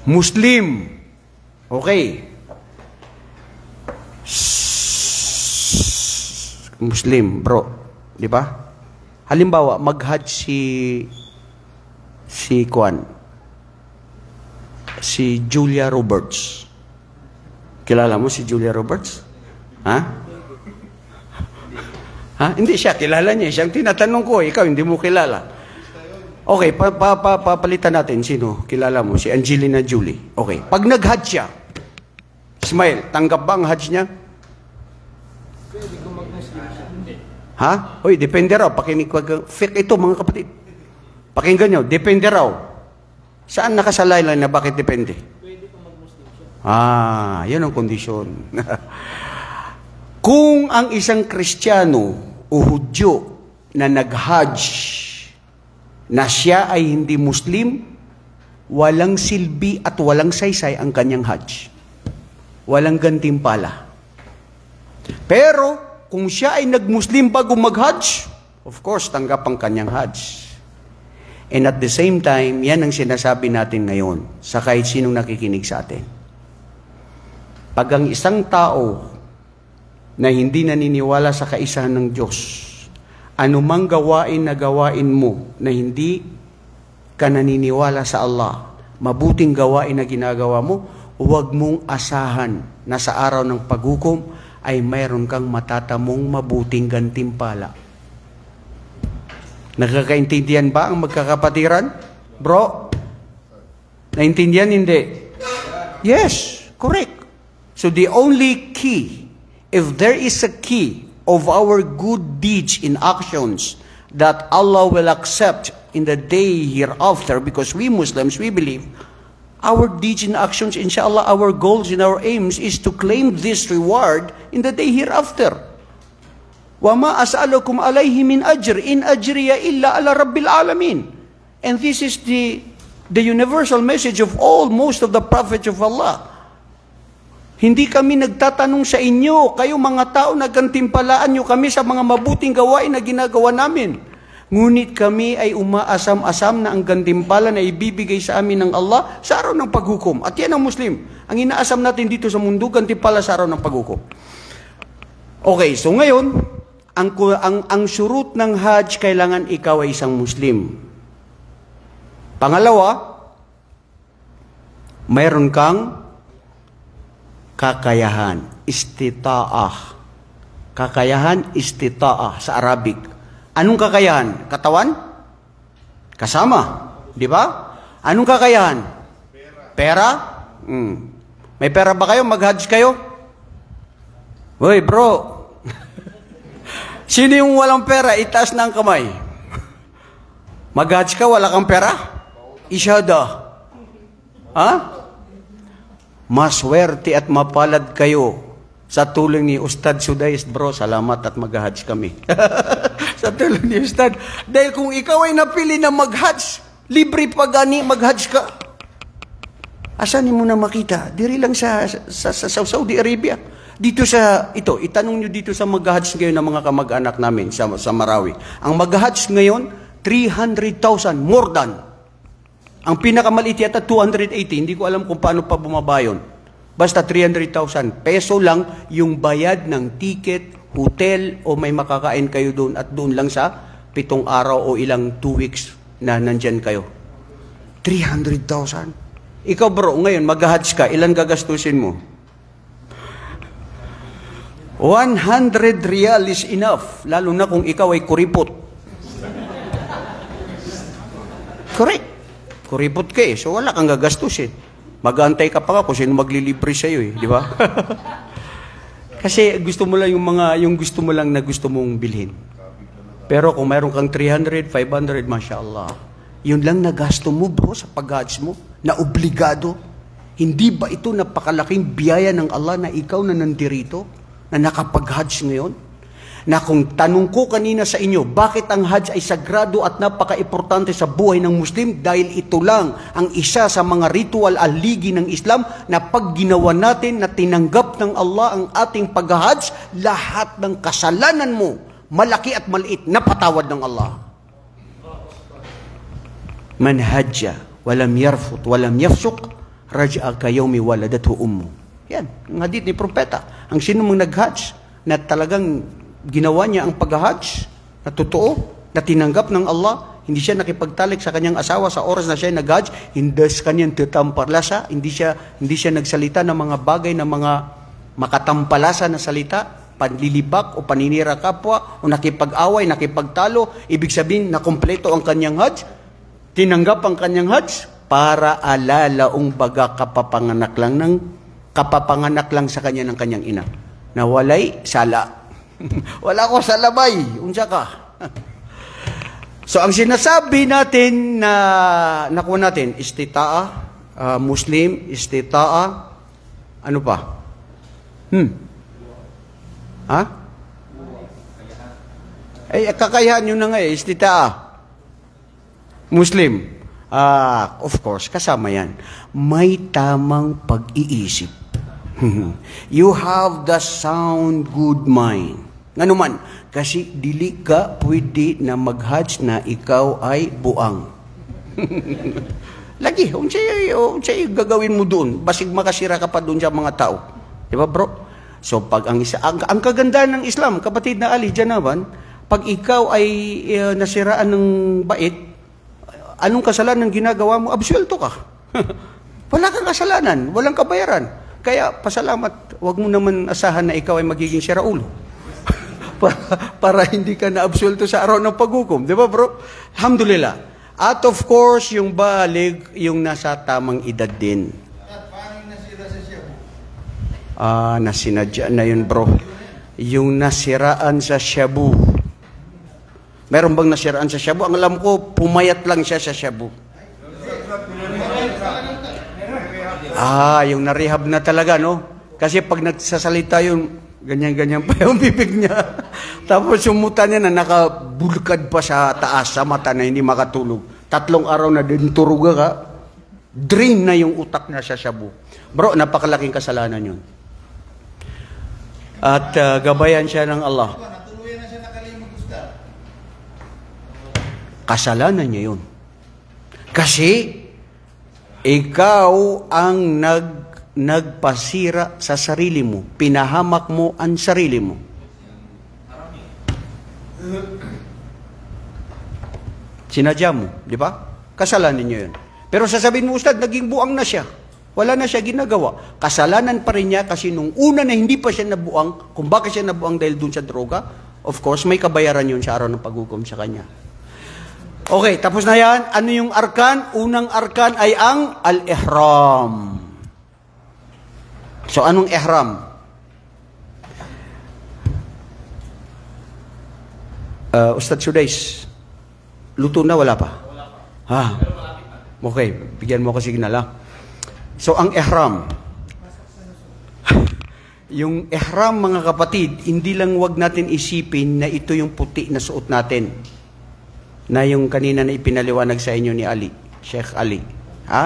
Muslim. Okay. Muslim, bro. Di ba? Halimbawa, mag-hajj si Julia Roberts. Kilala mo si Julia Roberts? Ha? Hindi siya. Kilala niya. Siyang tinatanong ko. Ikaw, hindi mo kilala. Okay, papalitan natin. Sino? Kilala mo? Si Angelina Jolie. Okay. Pag nag-hajj siya, Ismail, tanggap ba ang hajj niya? Ha? Hoy, depende raw. Ito, mga kapatid. Pakinggan nyo. Depende raw. Saan nakasalaylan na bakit depende? Pwede pa mag-Muslim siya. Yun ang kondisyon. Kung ang isang Kristiyano o Hudyo na nag-hajj na siya ay hindi Muslim, walang silbi at walang saysay ang kanyang hajj. Walang gantimpala. Pero, kung siya ay nag-Muslim bago mag-Hajj, of course, tanggap ang kanyang Hajj. And at the same time, yan ang sinasabi natin ngayon sa kahit sinong nakikinig sa atin. Pag ang isang tao na hindi naniniwala sa kaisahan ng Diyos, anumang gawain na gawain mo na hindi ka naniniwala sa Allah, mabuting gawain na ginagawa mo, huwag mong asahan na sa araw ng paghukom ay mayroon kang matatamong mabuting gantimpala. Nakakaintindihan ba ang magkakapatiran? Bro? Naintindihan? Hindi? Yes, correct. So the only key, if there is a key of our good deeds in actions that Allah will accept in the day hereafter, because we Muslims, we believe, our deeds and actions, inshallah, our goals and our aims is to claim this reward in the day hereafter. وَمَا أَسْأَلُكُمْ عَلَيْهِ مِنْ أَجْرٍ إِنْ أَجْرِيَ إِلَّا عَلَى رَبِّ الْعَالَمِينَ. And this is the universal message of most of the prophets of Allah. Hindi kami nagtatanong sa inyo, kayo mga tao, nagkantimpalaan nyo kami sa mga mabuting gawain na ginagawa namin. Ngunit kami ay umaasam-asam na ang gantimpala na ibibigay sa amin ng Allah sa araw ng paghukom. At yan ang Muslim. Ang inaasam natin dito sa mundo, gantimpala sa araw ng paghukom. Okay, so ngayon, ang surut ng Hajj, kailangan ikaw ay isang Muslim. Pangalawa, mayroon kang kakayahan, istita'ah. Kakayahan, istita'ah sa Arabic. Anong kakayahan? Katawan? Kasama. Di ba? Anong kakayahan? Pera? May pera ba kayo? Mag-Hajj kayo? Hoy, bro. Sino yung walang pera? Itaas na ang kamay. Mag-Hajj ka, wala kang pera? Isyada. Ha? Maswerte at mapalad kayo sa tulong ni Ustad Sudais, bro. Salamat at mag-Hajj kami. Sa tulong ni Ustad. Dahil kung ikaw ay napili na mag-Hajj, libre pa gani mag-Hajj ka. Asan mo na makita? Diri lang sa Saudi Arabia. Dito sa, itanong nyo dito sa mag-Hajj ngayon ng mga kamag-anak namin sa Marawi. Ang mag-Hajj ngayon, 300,000, more than. Ang pinakamaliit yata, 280. Hindi ko alam kung paano pa bumaba yun. Basta 300,000. Peso lang yung bayad ng ticket, hotel, o may makakain kayo doon at doon lang sa 7 araw o ilang 2 weeks na nandyan kayo. 300,000. Ikaw bro, ngayon mag-Hajj ka, ilan gagastusin mo? 100 riyal is enough, lalo na kung ikaw ay kuripot. Correct. Kuripot ka so wala kang gagastusin. Mag-aantay ka pa kung sino maglilibre sa iyo di ba? Kasi gusto mo lang yung gusto mo lang na gusto mong bilhin. Pero kung mayroon kang 300, 500, mashallah, yun lang na gasto mo bro sa pag-Hajj mo, na obligado. Hindi ba ito napakalaking biyaya ng Allah na ikaw na nandirito? Na nakapag-Hajj ngayon? Na kung tanong ko kanina sa inyo, bakit ang Hajj ay sagrado at napaka-importante sa buhay ng Muslim? Dahil ito lang ang isa sa mga ritual aligi ng Islam na pag ginawa natin na tinanggap ng Allah ang ating pag-Hajj, lahat ng kasalanan mo, malaki at maliit, napatawad ng Allah. Man hajja, walam yarfut, walam yafsuk, raj'a kayawmi waladathu ummu. Yan, ang hadith ni Propeta. Ang sino mong nag-Hajj na talagang ginawa niya ang pag-Hajj na totoo, na tinanggap ng Allah, hindi siya nakipagtalik sa kanyang asawa sa oras na siya nag-Hajj, hindi sa kanyang tatamparlasa, hindi siya nagsalita ng mga bagay na mga makatampalasa na salita, panlilibak o paninira kapwa, o nakipag-away, nakipagtalo, ibig sabihin na kompleto ang kanyang Hajj, tinanggap ang kanyang Hajj, para alalaong baga kapapanganak lang sa kanya ng kanyang ina. Na walay sala. Wala ko salabay. Unsa ka? So, ang sinasabi natin na nakuha natin, istita'a, Muslim, istita'a, ano pa? Ha? Ay, kakayahan yun na nga istita'a. Muslim. Of course, kasama yan. May tamang pag-iisip. You have the sound good mind. Nga naman, kasi dili ka pwede na mag-hajj na ikaw ay buang. Lagi, unsay gagawin mo doon, basig makasira ka pa doon sa mga tao. Di ba, bro? So, pag ang kagandahan ng Islam, kapatid na Ali, Janawan, pag ikaw ay nasiraan ng bait, anong kasalanan ginagawa mo? Absuelto ka. Wala kang kasalanan, walang kabayaran. Kaya, pasalamat, wag mo naman asahan na ikaw ay magiging siraulo. para hindi ka na-absuelto sa araw ng paghukom. Di ba, bro? Alhamdulillah. At of course, yung balig, yung nasa tamang edad din. At paano yung nasira sa Shabu? Nasinadya na yun, bro. Yung nasiraan sa Shabu. Meron bang nasiraan sa Shabu? Ang alam ko, pumayat lang siya sa Shabu. Yung narehab na talaga, no? Kasi pag nagsasalita yun, ganyan-ganyan pa yung bibig niya. Tapos sumuta niya na nakabulkad pa sa taas, sa mata na hindi makatulog. 3 araw na din turuga ka, drain na yung utak na sa Shabu. Bro, napakalaking kasalanan yun. At gabayan siya ng Allah. Natuluyan na siya nakalimag gusta. Kasalanan niya yun. Kasi, ikaw ang nagpasira sa sarili mo. Pinahamak mo ang sarili mo. Sinadya mo, di ba? Kasalanan niyo yun. Pero sasabihin mo, Ustad, naging buang na siya. Wala na siya ginagawa. Kasalanan pa rin niya kasi nung una na hindi pa siya nabuang, kung bakit siya nabuang dahil dun sa droga, of course, may kabayaran yun sa araw ng paghukom sa kanya. Okay, tapos na yan. Ano yung arkan? Unang arkan ay ang al-ihram. So, anong ihram? Ustad Sudais, luto na, wala pa? Wala pa. Okay, bigyan mo ako signal, ha? So, ang ihram. Yung ihram, mga kapatid, hindi lang wag natin isipin na ito yung puti na suot natin. Na yung kanina na ipinaliwanag sa inyo ni Ali, Sheikh Ali. Ha?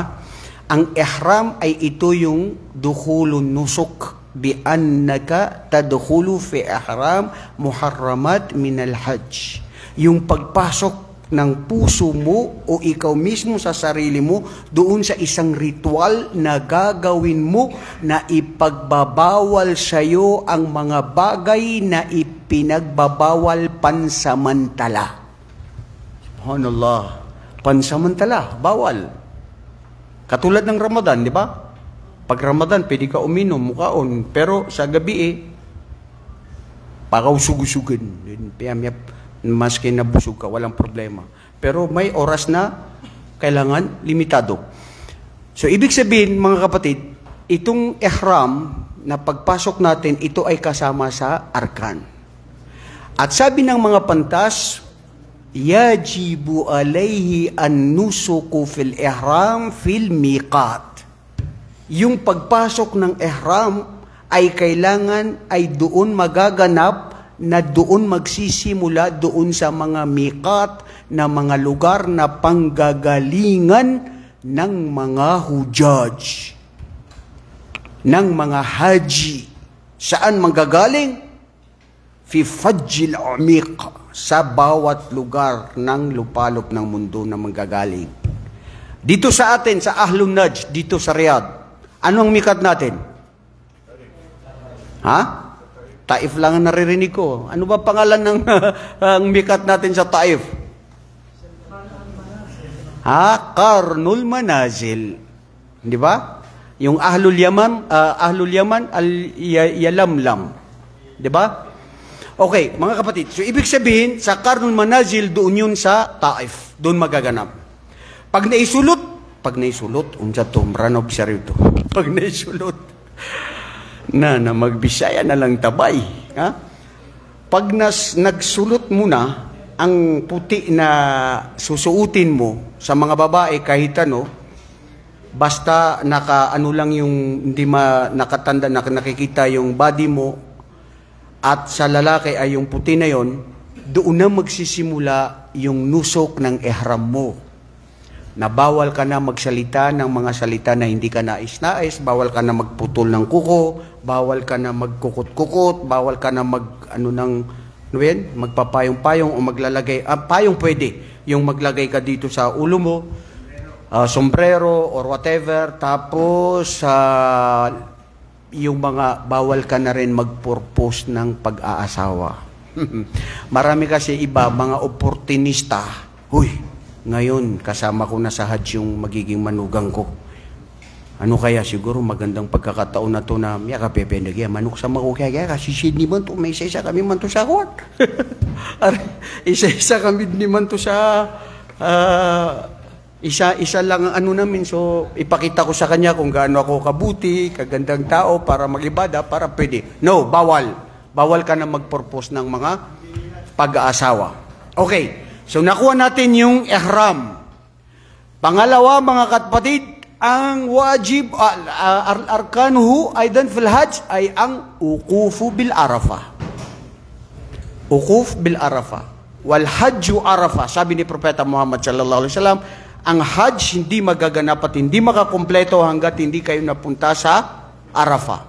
Ang ihram ay ito yung dukhulun nusuk bi annaka tadkhulu fi ihram muharramat min al-hajj. Yung pagpasok ng puso mo o ikaw mismo sa sarili mo doon sa isang ritual na gagawin mo na ipagbabawal sa iyo ang mga bagay na ipinagbabawal pansamantala. Subhanallah. Pansamantala, bawal. Katulad ng Ramadan, di ba? Pag Ramadan, pwede ka uminom, mukaon. Pero sa gabi pakaw sugusugan. Maski nabusog ka, walang problema. Pero may oras na kailangan limitado. So, ibig sabihin, mga kapatid, itong ihram na pagpasok natin, ito ay kasama sa arkan. At sabi ng mga pantas, yajibu alayhi an-nusuku fil ihram fil miqat. Yung pagpasok ng ihram ay kailangan ay doon magaganap na doon magsisimula doon sa mga miqat na mga lugar na panggagalingan ng mga hujaj, ng mga haji. Saan manggagaling? Fi fajjil umiq, sa bawat lugar ng lupalop ng mundo na manggagaling. Dito sa atin, sa Ahlun Najd, dito sa Riyadh, anong mikat natin? Ha? Taif lang ang naririnig ko. Ano ba pangalan ng ang mikat natin sa Taif? Qarnul Manazil. Di ba? Yung Ahlul Yaman, Yalamlam. Di ba? Okay, mga kapatid. So, ibig sabihin, sa Qarnul Manazil, doon yun sa Taif. Doon magaganap. Pag naisulot, unsa to, mranob siya rito. Pag naisulot, na magbisaya na lang tabay. Ha? Pag nagsulot mo na, ang puti na susuutin mo sa mga babae, kahit ano, basta lang yung hindi nakatanda, nakikita yung body mo, at sa lalaki ay yung puti na yon, doon na magsisimula yung nusok ng ihram mo. na bawal ka na magsalita ng mga salita na hindi ka nais-nais, bawal ka na magputol ng kuko, bawal ka na magkukot-kukot, bawal ka na magpapayong-payong o maglalagay, payong pwede, yung maglagay ka dito sa ulo mo, sombrero or whatever, tapos yung mga bawal ka na rin mag-purpose ng pag-aasawa. Marami kasi iba, mga oportunista, ngayon, kasama ko na sa Hajj yung magiging manugang ko. Ano kaya? Siguro magandang pagkakataon na to na miya ka pependag ya, manok sa makukaya kasi Sydney man to, may isa-isa kami man to sa kuwan. Isa-isa kami ni man to sa, isa lang ang ano namin. So, ipakita ko sa kanya kung gaano ako kabuti, kagandang tao para mag-ibada, para pwede. No, bawal. Bawal ka na mag-purpose ng mga pag-aasawa. Okay. So, nakuha natin yung ihram. Pangalawa, mga kapatid, ang wajib, arkanuhu aidan fil hajj ay ang uqufu bil arafa. Uquf bil arafa. Wal hajju arafa. Sabi ni Propeta Muhammad sallallahu alaihi wasallam, ang hajj hindi magaganap at hindi makakompleto hanggat hindi kayo napunta sa Arafa.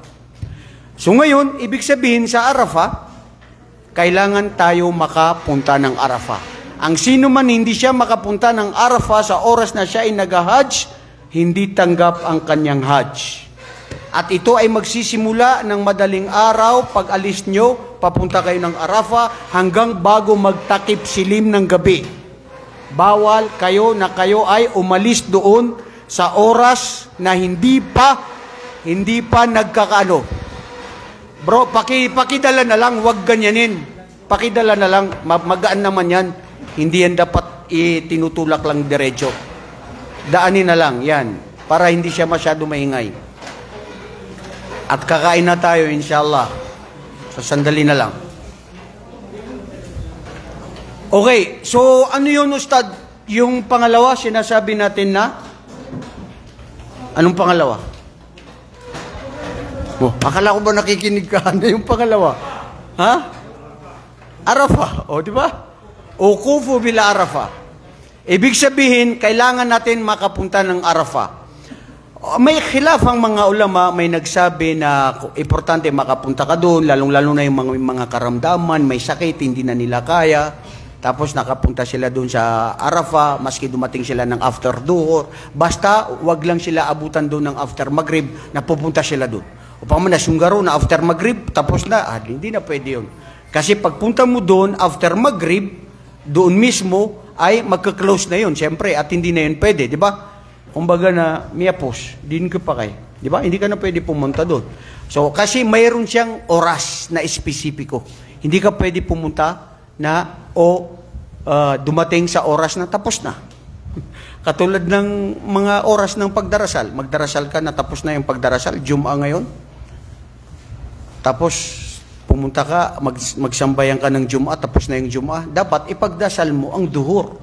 So ngayon, ibig sabihin sa Arafa, kailangan tayo makapunta ng Arafa. Ang sino man hindi siya makapunta ng Arafah sa oras na siya ay nag-hajj, hindi tanggap ang kanyang hajj. At ito ay magsisimula ng madaling araw, pag alis nyo, papunta kayo ng Arafah, hanggang bago magtakip silim ng gabi. Bawal kayo na kayo ay umalis doon sa oras na hindi pa nagkakaano. Bro, pakidala na lang, wag ganyanin. Pakidala na lang, magaan naman yan. Hindi yan dapat tinutulak lang diretso. Daanin na lang, yan. Para hindi siya masyado maingay. At kakain na tayo, inshallah. Sa sandali na lang. Okay, so ano yun, Ustad? Yung pangalawa, sinasabi natin na? Anong pangalawa? Akala ko ba nakikinig ka? Ano yung pangalawa? Ha? Arafah, di ba? Uqufu bil Arafah. Ibig sabihin, kailangan natin makapunta ng Arafah. May khilaf ang mga ulama, may nagsabi na importante makapunta ka doon, lalong-lalo na yung mga karamdaman, may sakit, hindi na nila kaya. Tapos nakapunta sila doon sa Arafah, maski dumating sila ng after duhur. Basta, wag lang sila abutan doon ng after maghrib, na pupunta sila doon. O pa man nasunggaro na after maghrib, tapos na, hindi na pwede yun. Kasi pagpunta mo doon, after maghrib, doon mismo ay magka-close na yun, siyempre, at hindi na yun pwede, di ba? Kumbaga na, miyapos, din ko pa kay, di ba? Hindi ka na pwede pumunta doon. So, kasi mayroon siyang oras na espesipiko. Hindi ka pwede pumunta na, dumating sa oras na tapos na. Katulad ng mga oras ng pagdarasal. Magdarasal ka na tapos na yung pagdarasal, Jum'a ngayon. Tapos, pumunta ka, magsambayan ka ng Jum'a, tapos na yung Jum'a, dapat ipagdasal mo ang duhur.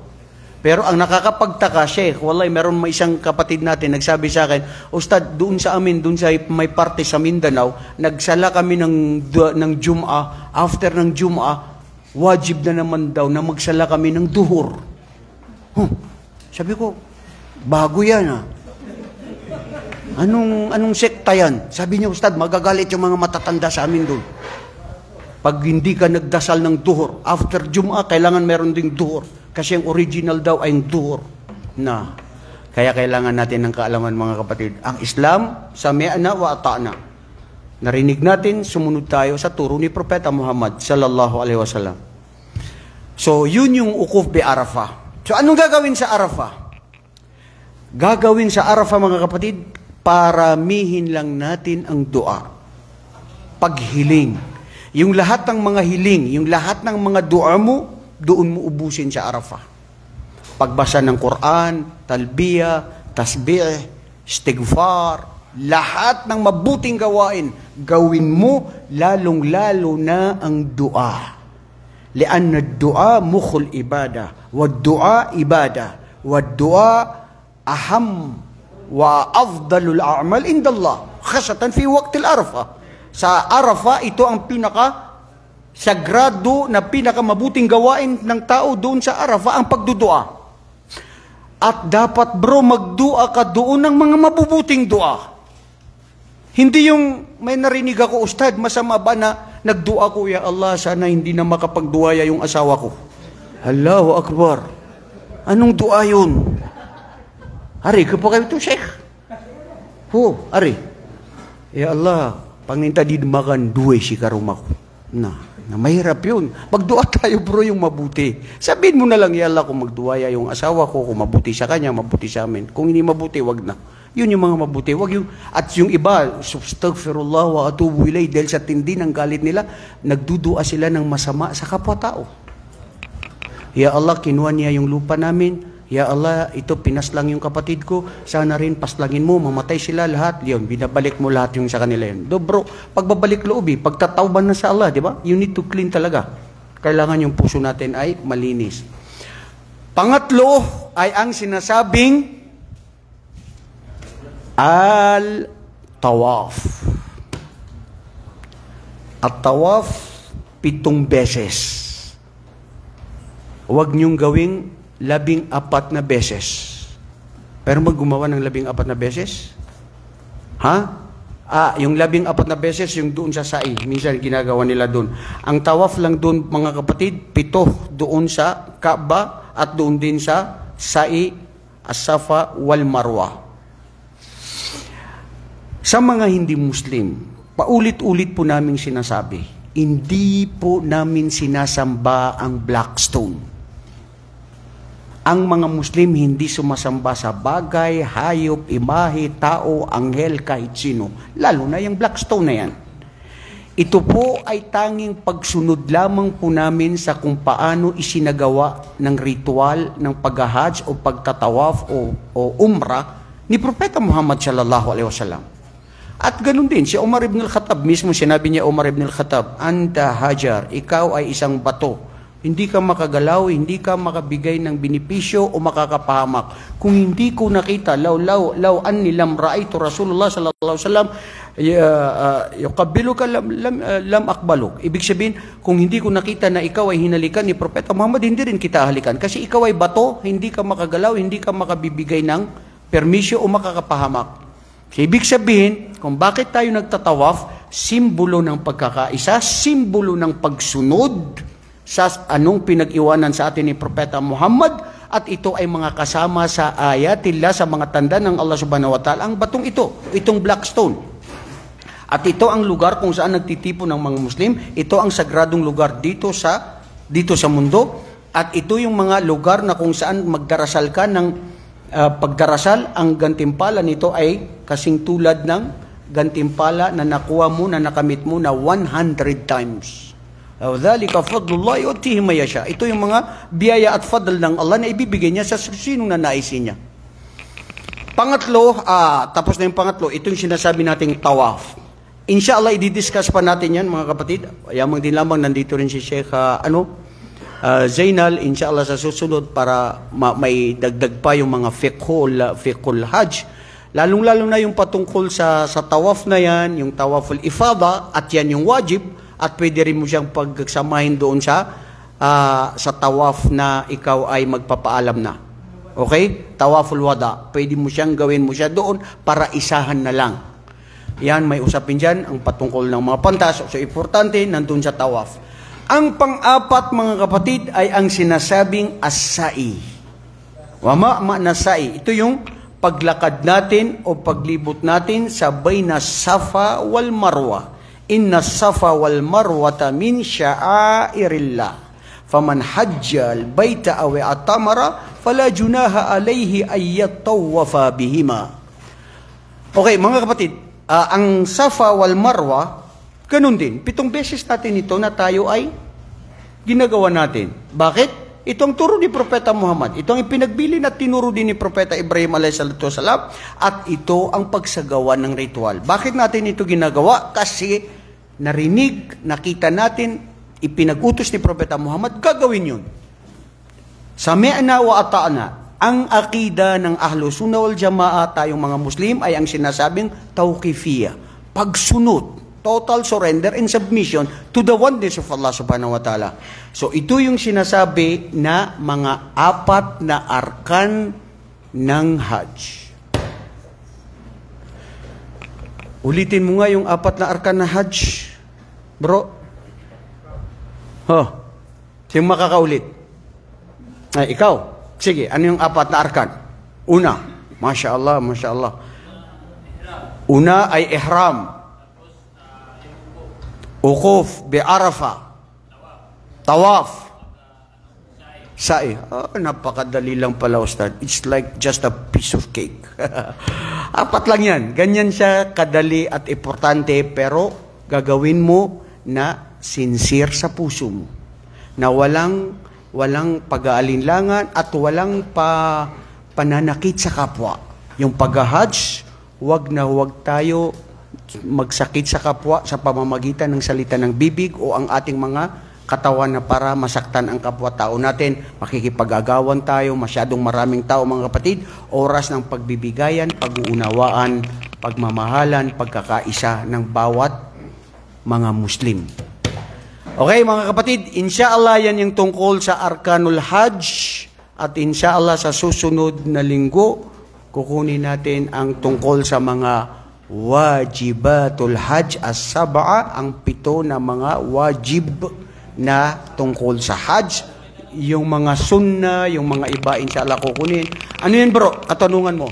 Pero ang nakakapagtaka, Sheikh, wallahi, meron may isang kapatid natin, nagsabi sa akin, Ustad, doon sa amin, doon sa may parte sa Mindanao, nagsala kami ng Jum'a, after ng Jum'a, wajib na naman daw na magsala kami ng duhur. Sabi ko, bago yan Anong sekta yan? Sabi niya, Ustad, magagalit yung mga matatanda sa amin doon. Pag hindi ka nagdasal ng duhur, after Jum'a, kailangan meron ding duhur. Kasi ang original daw ay yung duhur. Kaya kailangan natin ng kaalaman, mga kapatid. Ang Islam, sami'na wa ata'na. Narinig natin, sumunod tayo sa turo ni Propeta Muhammad sallallahu alaihi wasallam. So, yun yung uquf bi Arafah. So, anong gagawin sa Arafah? Gagawin sa Arafah, mga kapatid, paramihin lang natin ang dua. Paghiling. Yung lahat ng mga hiling, yung lahat ng mga dua mo, doon mo ubusin sa Arafah. Pagbasa ng Quran, talbiyah, tasbih, istighfar, lahat ng mabuting gawain, gawin mo, lalong-lalo na ang dua. Lianna ad-dua mukhul ibadah, wad-dua ibadah, wad-dua aham wa afdalul a'mal indallah, khasatan fi waqtil Arafah. Sa Arafah, ito ang sagrado na pinakamabuting gawain ng tao doon sa Arafah, ang pagdudua. At dapat bro, magdua ka doon ng mga mabubuting dua. Hindi yung may narinig ako, Ustad, masama ba na nagdua ko, ya Allah, sana hindi na makapagduaya yung asawa ko. Allahu Akbar. Anong dua yun? Ari, kapag kayo ito, Sheikh. Ari. Ya Allah, panginta di makan duwe si karumah ko. Na mahirap yun. Magdua tayo bro yung mabuti. Sabihin mo na lang, ya Allah, kung magduaya yung asawa ko, kung mabuti sa kanya, mabuti sa amin. Kung hindi mabuti, wag na. Yun yung mga mabuti. Wag yung, at yung iba, astaghfirullah wa atubu ilay, dahil sa tindi ng galit nila, nagdudua sila ng masama sa kapwa-tao. Ya Allah, kinuha niya yung lupa namin. Ya Allah, ito pinaslang yung kapatid ko. Sana rin paslangin mo, mamatay sila lahat. Yun, binabalik mo lahat yung sa kanila yun. Bro, pagbabalik loob, pagtatawban na sa Allah, di ba? You need to clean talaga. Kailangan yung puso natin ay malinis. Pangatlo ay ang sinasabing al-tawaf. At-tawaf, 7 beses. Huwag niyong gawing 14 na beses. Pero maggumawa ng 14 na beses? Ha? Yung 14 na beses, yung doon sa sa'i. Minsan ginagawa nila doon. Ang tawaf lang doon, mga kapatid, 7 doon sa Kaaba at doon din sa sa'i, as-Safa wal Marwa. Sa mga hindi Muslim, paulit-ulit po namin sinasabi, hindi po namin sinasamba ang black stone. Ang mga Muslim hindi sumasamba sa bagay, hayop, imahe, tao, anghel, kahit sino. Lalo na yung black stone na yan. Ito po ay tanging pagsunod lamang po namin sa kung paano isinagawa ng ritual ng pag-hajj o pagtatawaf o umrah ni Propeta Muhammad sallallahu alaihi wasallam. At ganun din, si Umar ibn al-Khattab, mismo sinabi niya Umar ibn al-Khattab, Anta Hajar, ikaw ay isang bato. Hindi ka makagalaw, hindi ka makabigay ng benepisyo o makakapahamak. Kung hindi ko nakita, law anni lam ra'aytu Rasulullah sallallahu alaihi wasallam yuqabbiluka lam aqbaluk. Ibig sabihin, kung hindi ko nakita na ikaw ay hinalikan ni Propeta Muhammad, hindi rin kita halikan. Kasi ikaw ay bato, hindi ka makagalaw, hindi ka makabibigay ng permisyo o makakapahamak. So, ibig sabihin, kung bakit tayo nagtatawaf, simbolo ng pagkakaisa, simbolo ng pagsunod sa anong pinag-iwanan sa atin ni Propeta Muhammad, at ito ay mga kasama sa ayatillah, sa mga tanda ng Allah subhanahu wa ta'ala, ang batong ito, itong black stone. At ito ang lugar kung saan nagtitipon ng mga Muslim, ito ang sagradong lugar dito sa mundo, at ito yung mga lugar na kung saan magdarasal ka ng pagdarasal, ang gantimpala nito ay kasing tulad ng gantimpala na nakuha mo, na nakamit mo na 100 times. Dhalika fadlullah yu'tihi man yasha. Ito yung mga biyaya at fadl ng Allah na ibibigay niya sa sinong nanaisin niya. Pangatlo, tapos na yung pangatlo, ito yung sinasabi nating tawaf. Inshallah, i-discuss pa natin yan, mga kapatid. Yamang din lamang, nandito rin si Sheikh Zainal, inshallah sa susunod, para may dagdag pa yung mga fiqhul hajj. Lalong-lalo na yung patungkol sa tawaf na yan, yung tawaful ifada, at yan yung wajib. At pwede rin mo siyang pagsamahin doon sa tawaf na ikaw ay magpapaalam na. Okay? Tawaful wada. Pwede mo siyang gawin mo siya doon para isahan na lang. Yan, may usapin dyan, ang patungkol ng mga pantas. So, importante, nandun sa tawaf. Ang pang-apat, mga kapatid, ay ang sinasabing as-sa'i. Wama ma'nasai. Ito yung paglakad natin o paglibot natin sa bayna Safa wal Marwa. Inna Safa wal Marwata min sya'airillah. Faman hajjal baita aw atamara fala junaha alayhi ay yatawafa bihima. Okay, mga kapatid, ang Safa wal Marwa, ganun din. 7 beses natin ito na tayo ay ginagawa natin. Bakit? Ito ang turo ni Propeta Muhammad. Ito ang ipinagbilin at tinuro din ni Propeta Ibrahim a.s. At ito ang pagsagawa ng ritual. Bakit natin ito ginagawa? Kasi narinig, nakita natin, ipinag-utos ni Propeta Muhammad, gagawin yun. Sami'na wa ata'na. Ang akida ng Ahlus Sunnah wal Jamaah, tayong mga Muslim, ay ang sinasabing tawqifiyya. Pagsunod. Total surrender and submission to the oneness of Allah subhanahu wa ta'ala. So ito yung sinasabi na mga 4 na arkan ng Hajj. Ulitin mo nga yung 4 na arkan na Hajj, bro. Sino makakaulit? Ay, ikaw. Sige, ano yung 4 na arkan? Una, Masya Allah, Masya Allah. Una ay ihram. Ukuf, bi Arafah. Tawaf. Sa'i. Napakadali lang pala, Ustad. It's like just a piece of cake. 4 lang yan. Ganyan siya kadali at importante, pero gagawin mo na sincere sa puso mo. Na walang pag-aalinlangan at walang pananakit sa kapwa. Yung pag-hajj, huwag tayo magsakit sa kapwa sa pamamagitan ng salita ng bibig o ang ating mga katawan na para masaktan ang kapwa-tao natin. Makikipag-agawan tayo, masyadong maraming tao mga kapatid. Oras ng pagbibigayan, pag-uunawaan, pagmamahalan, pagkakaisa ng bawat mga Muslim. Okay mga kapatid, inshallah yan yung tungkol sa Arkanul Hajj. At inshallah sa susunod na linggo, kukunin natin ang tungkol sa mga wajibatul Hajj as-sab'a, ang 7 na mga wajib na tungkol sa Hajj, yung mga sunna, yung mga iba, inshallah kukunin. Ano yan bro? Katanungan mo.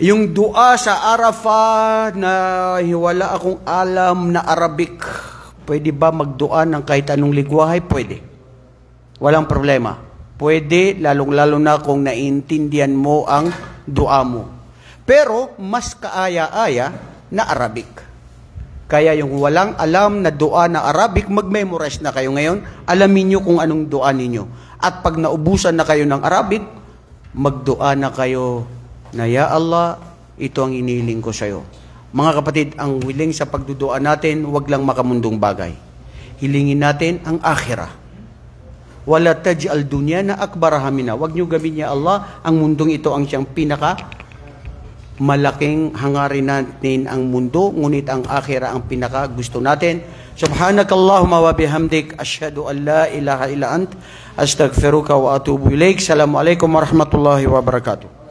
Yung dua sa Arafah na wala akong alam na Arabic, pwede ba magdua ng kahit anong ligwahay? Pwede. Walang problema. Pwede, lalong-lalo na kung naiintindihan mo ang dua mo. Pero, mas kaaya-aya na Arabic. Kaya yung walang alam na dua na Arabic, mag-memorize na kayo ngayon, alamin nyo kung anong dua ninyo. At pag naubusan na kayo ng Arabic, magdua na kayo na, Ya Allah, ito ang inihiling ko sa'yo. Mga kapatid, ang wiling sa pagdudua natin, wag lang makamundong bagay. Hilingin natin ang akhirah. Wala taj'al dunya na akbar hamina. Wag nyo gawin, Ya Allah, ang mundong ito ang siyang pinaka malaking hangarin natin ang mundo, ngunit ang akhirah ang pinaka gusto natin. Subhanakallahumma wa bihamdik, asyhadu an la ilaha illa ant, astaghfiruka wa atubu ilaik. Assalamualaikum warahmatullahi wabarakatuh.